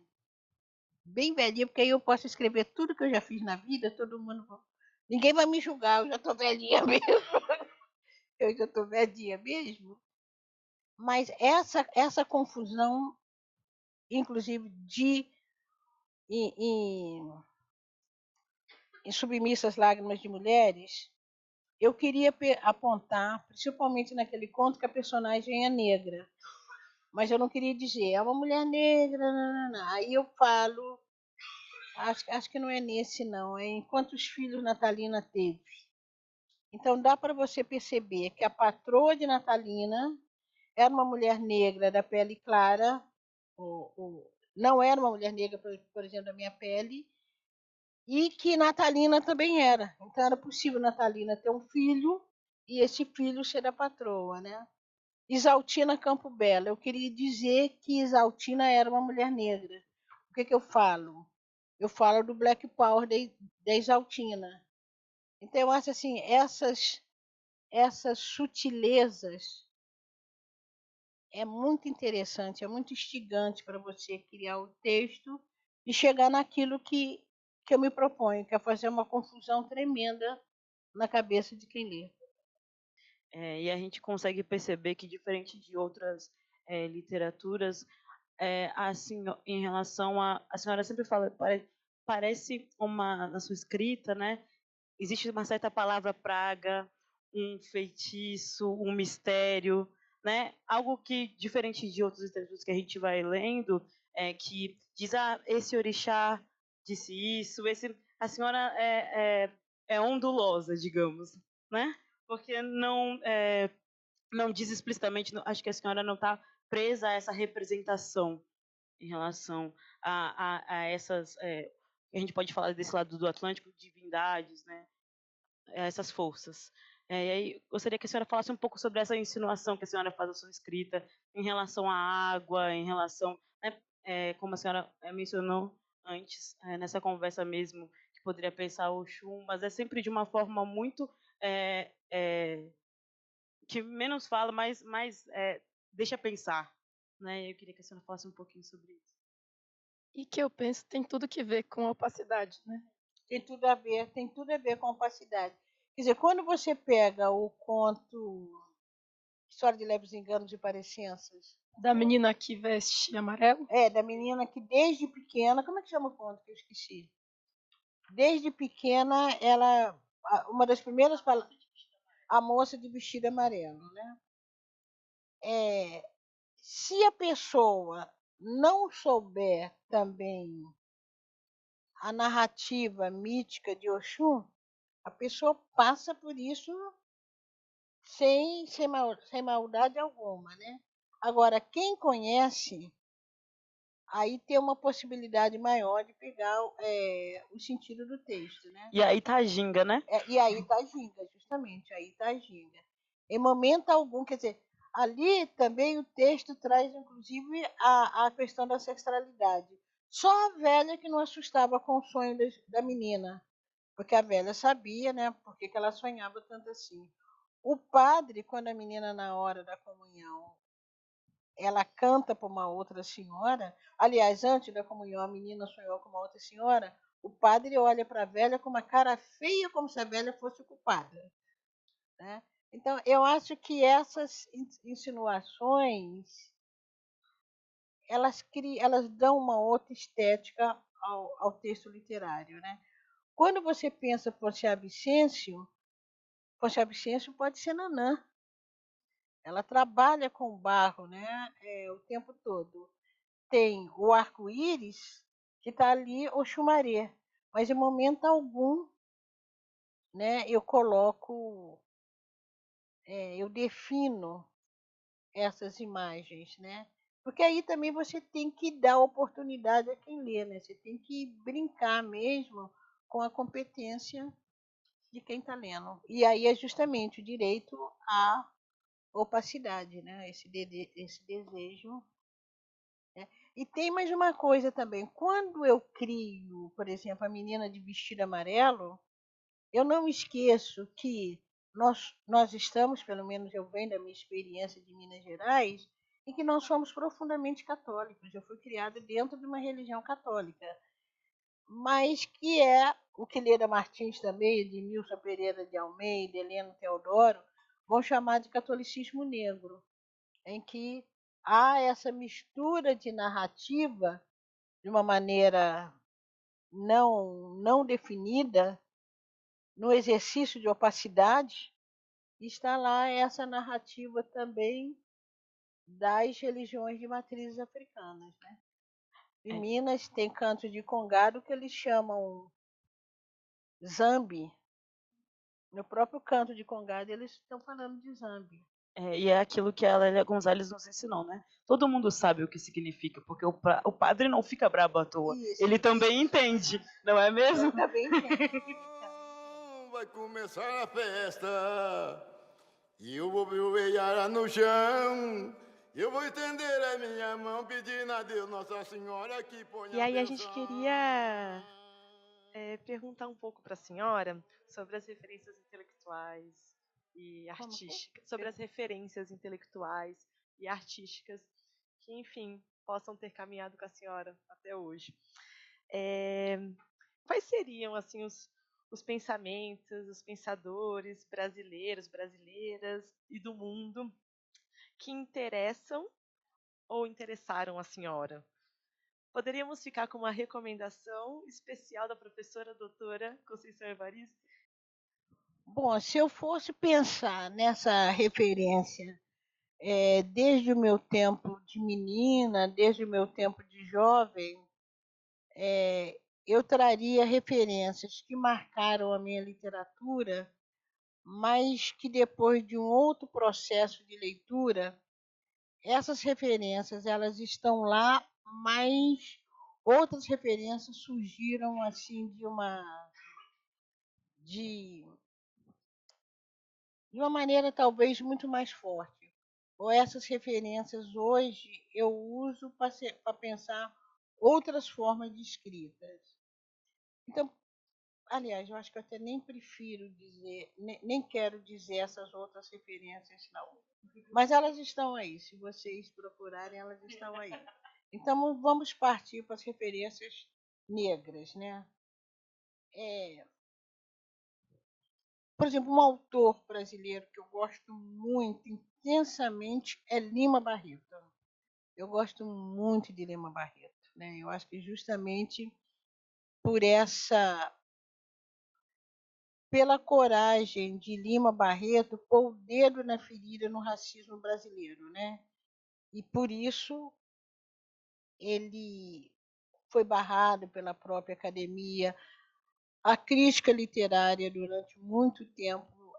porque aí eu posso escrever tudo que eu já fiz na vida, todo mundo. Ninguém vai me julgar, eu já estou velhinha mesmo. Eu já estou velhinha mesmo. Mas essa confusão, inclusive, em Submissas Lágrimas de Mulheres, eu queria apontar, principalmente naquele conto, que a personagem é negra. Mas eu não queria dizer, é uma mulher negra. Não. Aí eu falo, acho que não é nesse, não, é em Quantos Filhos Natalina Teve. Então dá para você perceber que a patroa de Natalina era uma mulher negra da pele clara, não era uma mulher negra, por exemplo, da minha pele, e que Natalina também era. Então era possível Natalina ter um filho e esse filho ser a patroa, né? Isaltina Campo Belo. Eu queria dizer que Isaltina era uma mulher negra. O que eu falo? eu falo do Black Power da Exaltina. Então, eu acho assim, essas sutilezas é muito interessante, é muito instigante para você criar o texto e chegar naquilo que eu me proponho, que é fazer uma confusão tremenda na cabeça de quem lê. E a gente consegue perceber que, diferente de outras literaturas, assim, em relação a senhora sempre fala, parece uma, na sua escrita, né? Existe uma certa palavra praga, um feitiço, um mistério, né? Algo que, diferente de outros literaturas que a gente vai lendo, que diz, esse orixá disse isso, a senhora é ondulosa, digamos, né? Porque não diz explicitamente, acho que a senhora não está presa a essa representação em relação a essas, a gente pode falar desse lado do Atlântico, divindades, né? Essas forças. E aí, gostaria que a senhora falasse um pouco sobre essa insinuação que a senhora faz na sua escrita em relação à água, em relação, né, como a senhora mencionou antes, nessa conversa mesmo, que poderia pensar o Oxum, mas é sempre de uma forma muito que menos fala, mas deixa pensar. Né? Eu queria que a senhora falasse um pouquinho sobre isso. E que eu penso tem tudo que ver com opacidade, né? Tem tudo a ver com opacidade. Quer dizer, quando você pega o conto História de Leves Enganos e Parecenças... Da menina que veste amarelo? Da menina que desde pequena... Como é que chama o conto que eu esqueci? Desde pequena, ela... Uma das primeiras palavras... A moça de vestido amarelo, né? Se a pessoa não souber também a narrativa mítica de Oxum, a pessoa passa por isso sem maldade alguma, né? Agora, quem conhece, aí tem uma possibilidade maior de pegar o sentido do texto, né? E aí tá a ginga, né? E aí tá a ginga, justamente, aí tá a ginga. Em momento algum, quer dizer, ali também o texto traz, inclusive, a questão da ancestralidade. Só a velha que não assustava com o sonho da menina, porque a velha sabia, né, por que ela sonhava tanto assim. O padre, quando a menina, na hora da comunhão, ela canta para uma outra senhora, aliás, antes da comunhão, a menina sonhou com uma outra senhora, o padre olha para a velha com uma cara feia, como se a velha fosse culpada. Né? Então, eu acho que essas insinuações, elas dão uma outra estética ao texto literário. Né? Quando você pensa Poncia Vicêncio pode ser Nanã. Ela trabalha com barro, né, o tempo todo. Tem o arco-íris, que está ali, o chumaré. Mas em momento algum, né, eu defino essas imagens, né? Porque aí também você tem que dar oportunidade a quem lê, né? Você tem que brincar mesmo com a competência de quem está lendo. E aí é justamente o direito à opacidade, né? Esse desejo. Né? E tem mais uma coisa também. Quando eu crio, por exemplo, a menina de vestido amarelo, eu não esqueço que nós estamos, pelo menos eu venho da minha experiência de Minas Gerais, em que nós somos profundamente católicos. Eu fui criada dentro de uma religião católica, mas que é o que Leda Martins também, Edmilson Pereira de Almeida, Heleno Teodoro, vão chamar de catolicismo negro, em que há essa mistura de narrativa de uma maneira não definida, no exercício de opacidade, está lá essa narrativa também das religiões de matrizes africanas. Né? Em Minas tem canto de congado que eles chamam zambi. No próprio canto de congado eles estão falando de zambi. E é aquilo que a Lélia Gonzalez nos ensinou, né? Todo mundo sabe o que significa, porque o padre não fica brabo à toa. Ele também entende, não é mesmo? Ele também entende. Vai começar a festa e eu vou ver no chão Eu vou estender a minha mão pedindo a Deus, Nossa Senhora, que ponha E aí a atenção. gente queria perguntar um pouco para a senhora sobre as referências intelectuais e artísticas, sobre as referências intelectuais e artísticas que, enfim, possam ter caminhado com a senhora até hoje. Quais seriam assim os pensamentos, os pensadores brasileiros, brasileiras e do mundo que interessam ou interessaram a senhora? Poderíamos ficar com uma recomendação especial da professora doutora Conceição Evaristo? Bom, se eu fosse pensar nessa referência desde o meu tempo de menina, desde o meu tempo de jovem, eu traria referências que marcaram a minha literatura, mas que depois de um outro processo de leitura, essas referências elas estão lá, mas outras referências surgiram assim de uma maneira talvez muito mais forte. Ou essas referências hoje eu uso para pensar outras formas de escritas. Então, aliás, eu acho que eu até nem prefiro dizer, nem quero dizer essas outras referências, não. Mas elas estão aí, se vocês procurarem, elas estão aí. Então, vamos partir para as referências negras, né? Por exemplo, um autor brasileiro que eu gosto muito, intensamente, é Lima Barreto. Eu gosto muito de Lima Barreto, né? Eu acho que justamente por pela coragem de Lima Barreto pôr o dedo na ferida no racismo brasileiro, né? E por isso ele foi barrado pela própria academia. A crítica literária, durante muito tempo,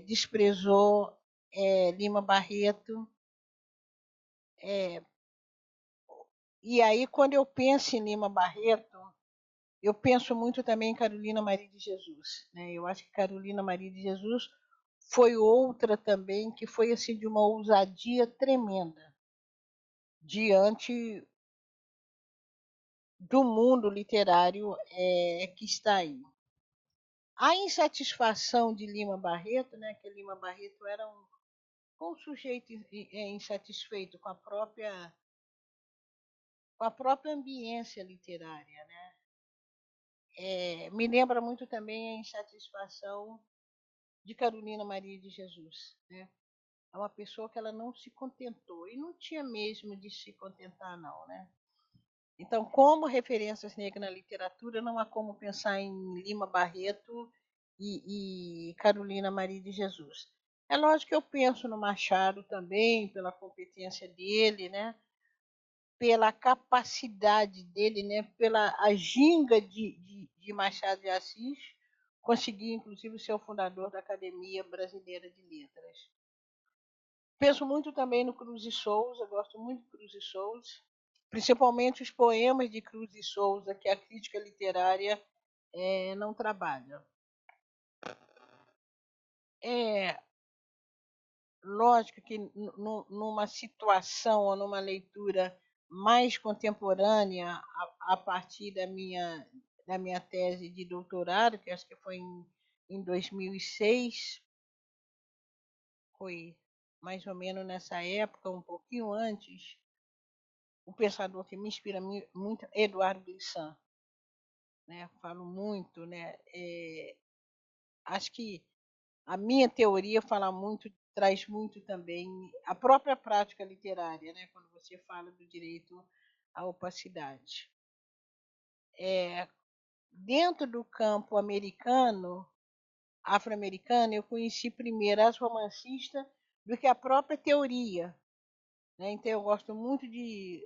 desprezou Lima Barreto. E aí, quando eu penso em Lima Barreto, eu penso muito também em Carolina Maria de Jesus, né? Eu acho que Carolina Maria de Jesus foi outra também que foi assim de uma ousadia tremenda diante do mundo literário que está aí. A insatisfação de Lima Barreto, né, que Lima Barreto era um sujeito insatisfeito com a própria ambiência literária, né? Me lembra muito também a insatisfação de Carolina Maria de Jesus, né? É uma pessoa que ela não se contentou e não tinha mesmo de se contentar, não, né? Então, como referências negras na literatura, não há como pensar em Lima Barreto e Carolina Maria de Jesus. É lógico que eu penso no Machado também, pela competência dele, né? Pela capacidade dele, né? Pela a ginga de Machado de Assis, conseguir, inclusive, ser o fundador da Academia Brasileira de Letras. Penso muito também no Cruz de Souza, gosto muito de Cruz de Souza, principalmente os poemas de Cruz de Souza, que a crítica literária não trabalha. Lógico que numa situação ou numa leitura mais contemporânea, a partir da minha tese de doutorado, que acho que foi em 2006, foi mais ou menos nessa época, um pouquinho antes, o pensador que me inspira muito é Eduardo Glissant, né? Falo muito, né? Acho que a minha teoria traz muito também a própria prática literária, né? Quando você fala do direito à opacidade. Dentro do campo americano, afro-americano, eu conheci primeiro as romancistas do que a própria teoria, né? Então eu gosto muito de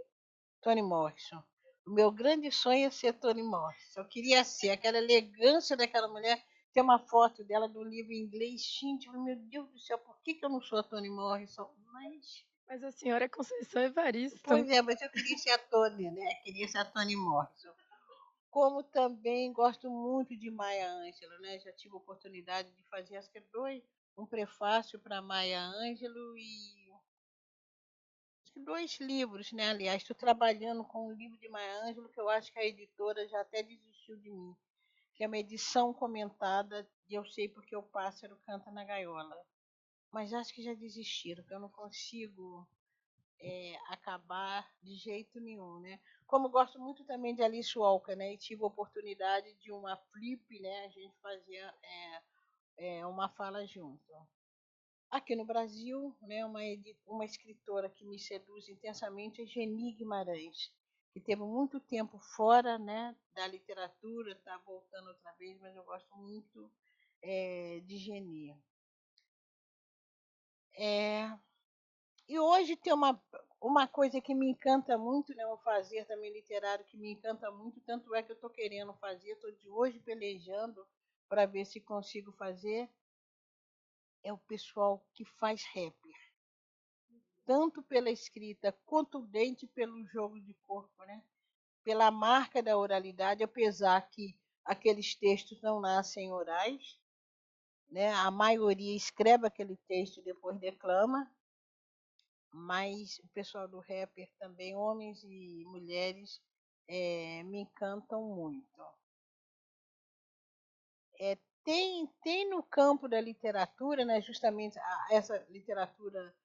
Toni Morrison. O meu grande sonho é ser Toni Morrison. Eu queria ser aquela elegância daquela mulher. Tem uma foto dela do livro em inglês. Gente, meu Deus do céu, por que eu não sou a Toni Morrison? Mas a senhora é Conceição Evaristo. Pois é, mas eu queria ser a Toni, né? Queria ser a Toni Morrison. Como também gosto muito de Maya Angelou, né? Já tive a oportunidade de fazer, acho que um prefácio para Maya Angelou e escrito 2 livros, né? Aliás, estou trabalhando com um livro de Maya Angelou, que eu acho que a editora já até desistiu de mim, que é uma edição comentada de Eu Sei Porque o Pássaro Canta na Gaiola. Mas acho que já desistiram, que eu não consigo acabar de jeito nenhum, né? Como gosto muito também de Alice Walker, né? E tive a oportunidade de uma flip, né? A gente fazia uma fala junto. Aqui no Brasil, né, uma escritora que me seduz intensamente é Geni Guimarães, que teve muito tempo fora, né, da literatura, está voltando outra vez, mas eu gosto muito de Geni. E hoje tem uma coisa que me encanta muito, né, um fazer também literário que me encanta muito, tanto é que eu estou querendo fazer, estou de hoje pelejando para ver se consigo fazer, é o pessoal que faz rap. Tanto pela escrita contundente pelo jogo de corpo, né? Pela marca da oralidade, apesar que aqueles textos não nascem orais, né? A maioria escreve aquele texto e depois declama, mas o pessoal do rapper também, homens e mulheres, me encantam muito. Tem no campo da literatura, né, justamente essa literatura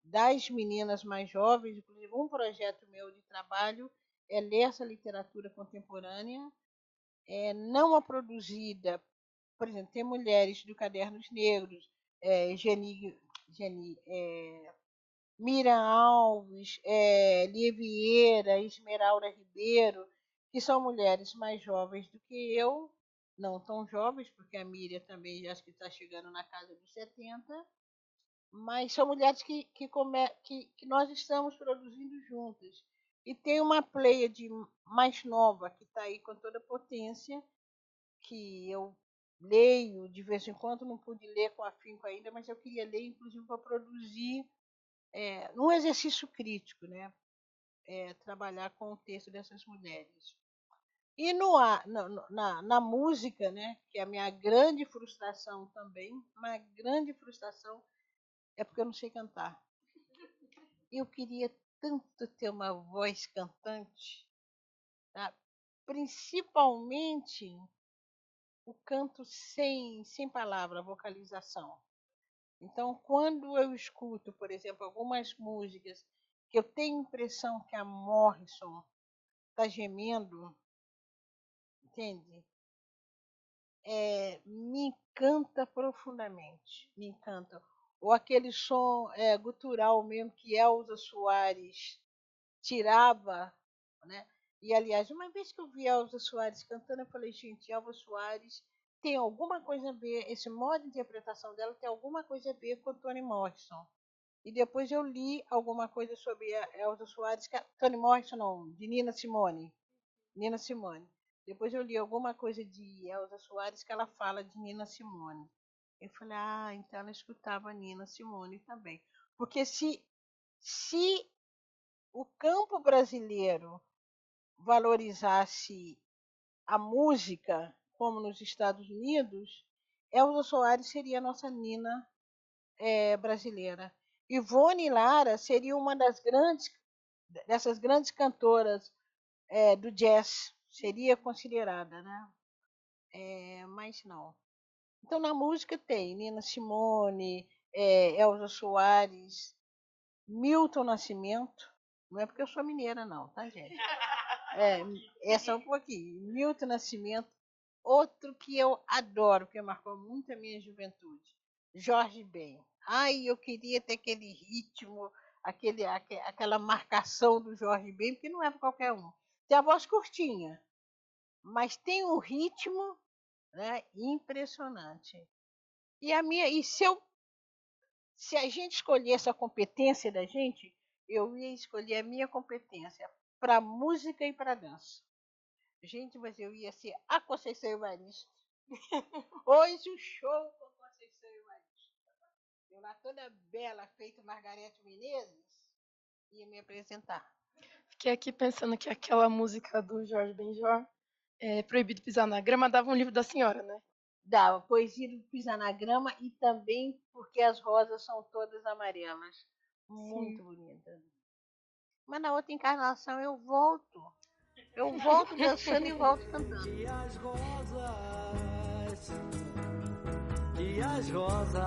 das meninas mais jovens, inclusive um projeto meu de trabalho é ler essa literatura contemporânea, não a produzida, por exemplo, tem mulheres do Cadernos Negros, Miriam Alves, Lia Vieira, Esmeralda Ribeiro, que são mulheres mais jovens do que eu, não tão jovens, porque a Miriam também já acho que está chegando na casa dos 70, mas são mulheres que nós estamos produzindo juntas. E tem uma pleiade mais nova que está aí com toda a potência, que eu leio de vez em quando, não pude ler com afinco ainda, mas eu queria ler, inclusive, para produzir num exercício crítico, né? Trabalhar com o texto dessas mulheres. E na música, né, que é a minha grande frustração também, uma grande frustração, é porque eu não sei cantar. Eu queria tanto ter uma voz cantante, tá? Principalmente o canto sem palavra, a vocalização. Então, quando eu escuto, por exemplo, algumas músicas que eu tenho a impressão que a Morrison está gemendo, entende? Me encanta profundamente, me encanta. Ou aquele som gutural mesmo que Elza Soares tirava, né? E, aliás, uma vez que eu vi Elza Soares cantando, eu falei, gente, Elza Soares tem alguma coisa a ver, esse modo de interpretação dela tem alguma coisa a ver com Toni Morrison. E depois eu li alguma coisa sobre a Elza Soares, Toni Morrison não, de Nina Simone. Nina Simone. Depois eu li alguma coisa de Elza Soares que ela fala de Nina Simone. Eu falei, então ela escutava Nina Simone também. Porque se o campo brasileiro valorizasse a música, como nos Estados Unidos, Elza Soares seria a nossa Nina brasileira. Ivone Lara seria uma dessas grandes cantoras do jazz, seria considerada, né? Mas não. Então, na música tem Nina Simone, Elza Soares, Milton Nascimento, não é porque eu sou mineira, não, tá, gente? É só um pouquinho. Milton Nascimento, outro que eu adoro, que marcou muito a minha juventude, Jorge Ben. Eu queria ter aquele ritmo, aquela marcação do Jorge Ben, porque não é para qualquer um. Tem a voz curtinha, mas tem um ritmo, né, impressionante. E se a gente escolhesse a competência da gente, eu ia escolher a minha competência para música e para dança. Gente, mas eu ia ser a Conceição Evaristo. Hoje o show com a Conceição Evaristo. Eu lá toda bela, feita Margarete Menezes, ia me apresentar. Fiquei aqui pensando que aquela música do Jorge Benjor, Proibido Pisar na Grama, dava um livro da senhora, né? Dava poesia do Pisar na Grama e também porque as rosas são todas amarelas. Muito bonita. mas na outra encarnação eu volto. Eu volto dançando e volto cantando. E as rosas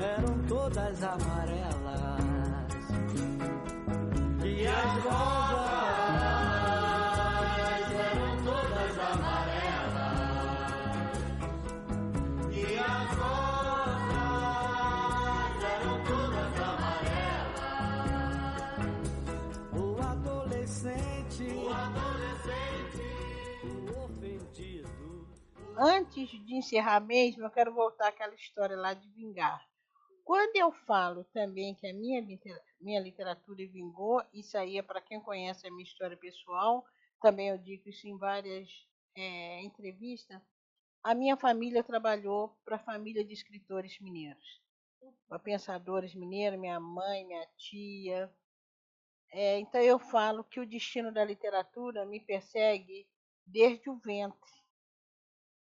eram todas amarelas. E as rosas eram todas amarelas. E as rosas eram todas amarelas. O adolescente, o ofendido. Antes de encerrar mesmo, eu quero voltar àquela história lá de vingar. Quando eu falo também que a minha literatura vingou, isso aí é para quem conhece a minha história pessoal, também eu digo isso em várias entrevistas, a minha família trabalhou para a família de escritores mineiros, para pensadores mineiros, minha mãe, minha tia. Então eu falo que o destino da literatura me persegue desde o ventre.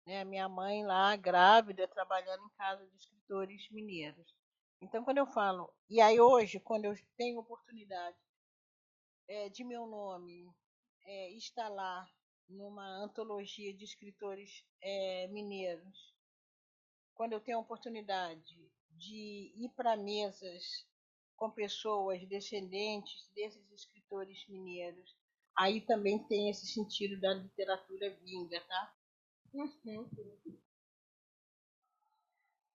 Né? Minha mãe lá, grávida, trabalhando em casa de escritores mineiros. Então, quando eu falo... E aí, hoje, quando eu tenho oportunidade de meu nome estar lá numa antologia de escritores mineiros, quando eu tenho a oportunidade de ir para mesas com pessoas descendentes desses escritores mineiros, aí também tem esse sentido da literatura vinga, tá?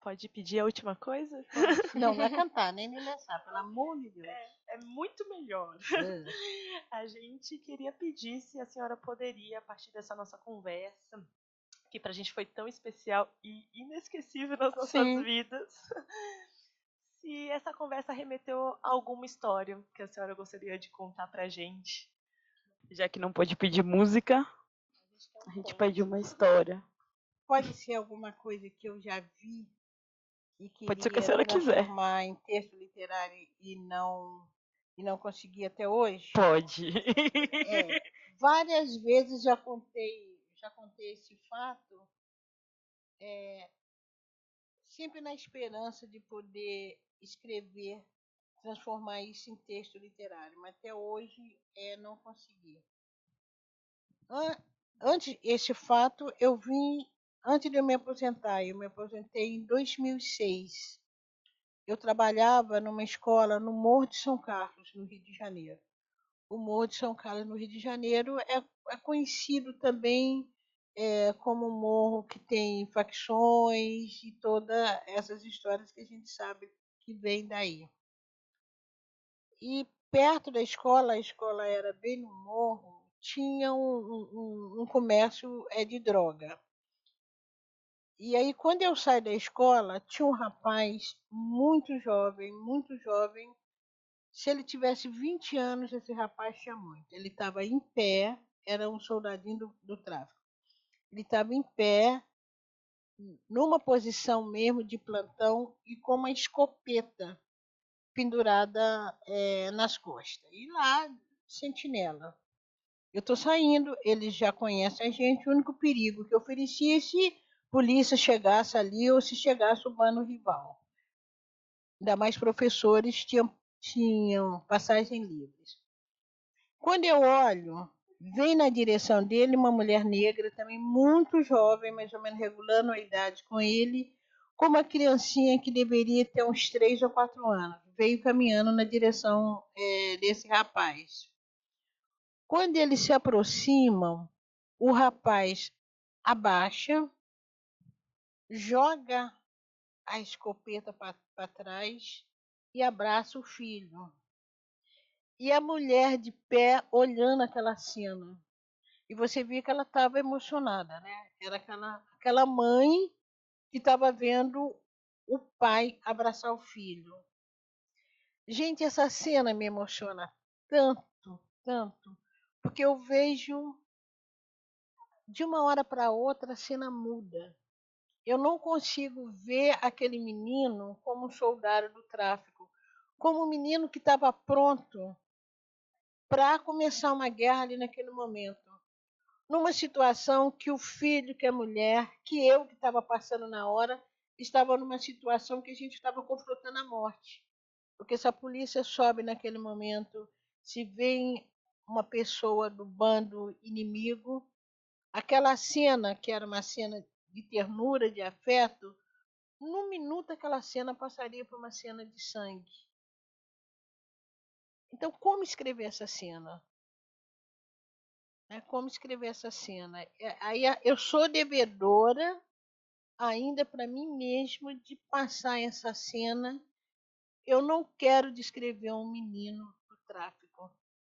Pode pedir a última coisa? Não, não é cantar, nem dançar, pelo amor de Deus. É muito melhor. A gente queria pedir se a senhora poderia, a partir dessa nossa conversa, que pra gente foi tão especial e inesquecível nas nossas Sim. vidas, se essa conversa remeteu a alguma história que a senhora gostaria de contar pra gente. Já que não pode pedir música, a gente pede uma história. Pode ser alguma coisa que eu já vi e Pode ser o que a queria senhora quiser. transformar em texto literário e não consegui até hoje. Pode. Várias vezes já contei esse fato, sempre na esperança de poder escrever, transformar isso em texto literário, mas até hoje não consegui. Antes esse fato eu vim antes de eu me aposentar. Eu me aposentei em 2006. Eu trabalhava numa escola no Morro de São Carlos, no Rio de Janeiro. O Morro de São Carlos, no Rio de Janeiro, é conhecido também como um morro que tem facções e todas essas histórias que a gente sabe que vem daí. E perto da escola, a escola era bem no morro, tinha um comércio de droga. E aí, quando eu saí da escola, tinha um rapaz muito jovem. Se ele tivesse 20 anos, esse rapaz tinha muito. Ele estava em pé, era um soldadinho do tráfico. Ele estava em pé, numa posição mesmo de plantão e com uma escopeta pendurada nas costas. E lá, sentinela. Eu estou saindo, eles já conhecem a gente. O único perigo que eu oferecia é se polícia chegasse ali ou se chegasse o bando rival. Ainda mais professores tinham passagem livres. Quando eu olho, vem na direção dele uma mulher negra, também muito jovem, mais ou menos regulando a idade com ele, com uma criancinha que deveria ter uns 3 ou 4 anos. Veio caminhando na direção desse rapaz. Quando eles se aproximam, o rapaz abaixa, joga a escopeta para trás e abraça o filho. E a mulher de pé olhando aquela cena. E você via que ela estava emocionada, né? Era aquela mãe que estava vendo o pai abraçar o filho. Gente, essa cena me emociona tanto, tanto, porque eu vejo de uma hora para outra a cena muda. Eu não consigo ver aquele menino como um soldado do tráfico, como um menino que estava pronto para começar uma guerra ali naquele momento. Numa situação que o filho, que a mulher, que eu que estava passando na hora, estava numa situação que a gente estava confrontando a morte. Porque se a polícia sobe naquele momento, se vem uma pessoa do bando inimigo, aquela cena, que era uma cena de ternura, de afeto, num minuto aquela cena passaria por uma cena de sangue. Então, como escrever essa cena? Como escrever essa cena? Aí eu sou devedora ainda para mim mesmo de passar essa cena. Eu não quero descrever um menino no tráfico.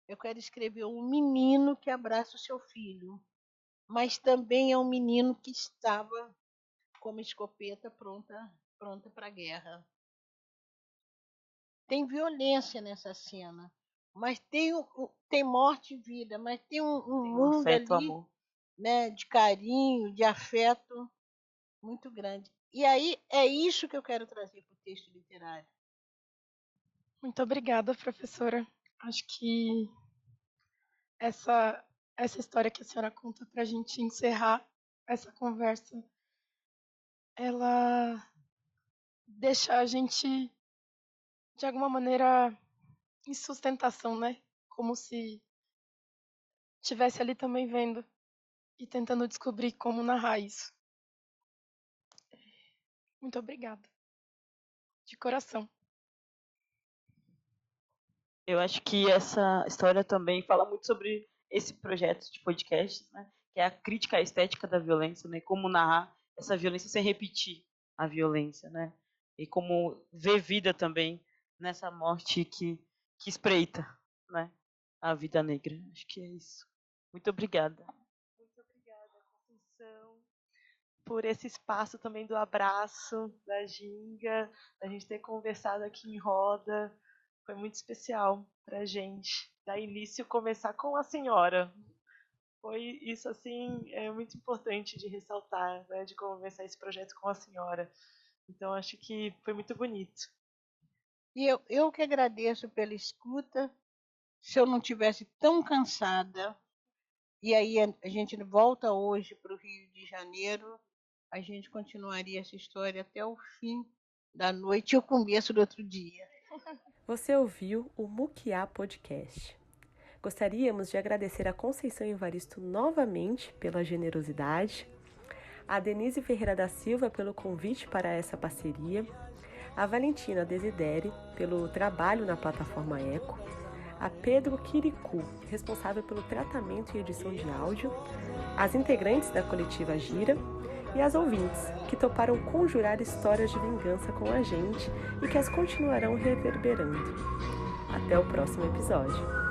Eu quero escrever um menino que abraça o seu filho, mas também é um menino que estava com uma escopeta pronta para a guerra. Tem violência nessa cena, mas tem morte e vida, mas tem um mundo afeto, ali, amor, né, de carinho, de afeto muito grande. E aí é isso que eu quero trazer para o texto literário. Muito obrigada, professora. Acho que essa história que a senhora conta para a gente encerrar essa conversa, ela deixa a gente, de alguma maneira, em sustentação, né? Como se estivesse ali também vendo e tentando descobrir como narrar isso. Muito obrigada. De coração. Eu acho que essa história também fala muito sobre esse projeto de podcast, né? Que é a crítica à estética da violência, né? Como narrar essa violência sem repetir a violência, né? E como ver vida também nessa morte que espreita, né? A vida negra. Acho que é isso. Muito obrigada. Muito obrigada, Conceição, por esse espaço também do abraço, da ginga, da gente ter conversado aqui em roda. Foi muito especial para a gente dar início, começar com a senhora. Foi isso, assim, é muito importante de ressaltar, né, de começar esse projeto com a senhora. Então, acho que foi muito bonito. E eu que agradeço pela escuta. Se eu não tivesse tão cansada, e aí a gente volta hoje para o Rio de Janeiro, a gente continuaria essa história até o fim da noite e o começo do outro dia. Você ouviu o Muquiá Podcast. Gostaríamos de agradecer a Conceição Evaristo novamente pela generosidade, a Denise Ferreira da Silva pelo convite para essa parceria, a Valentina Desideri pelo trabalho na plataforma Eco, a Pedro Quiricu, responsável pelo tratamento e edição de áudio, as integrantes da coletiva Gira e as ouvintes, que toparam conjurar histórias de vingança com a gente e que as continuarão reverberando. Até o próximo episódio.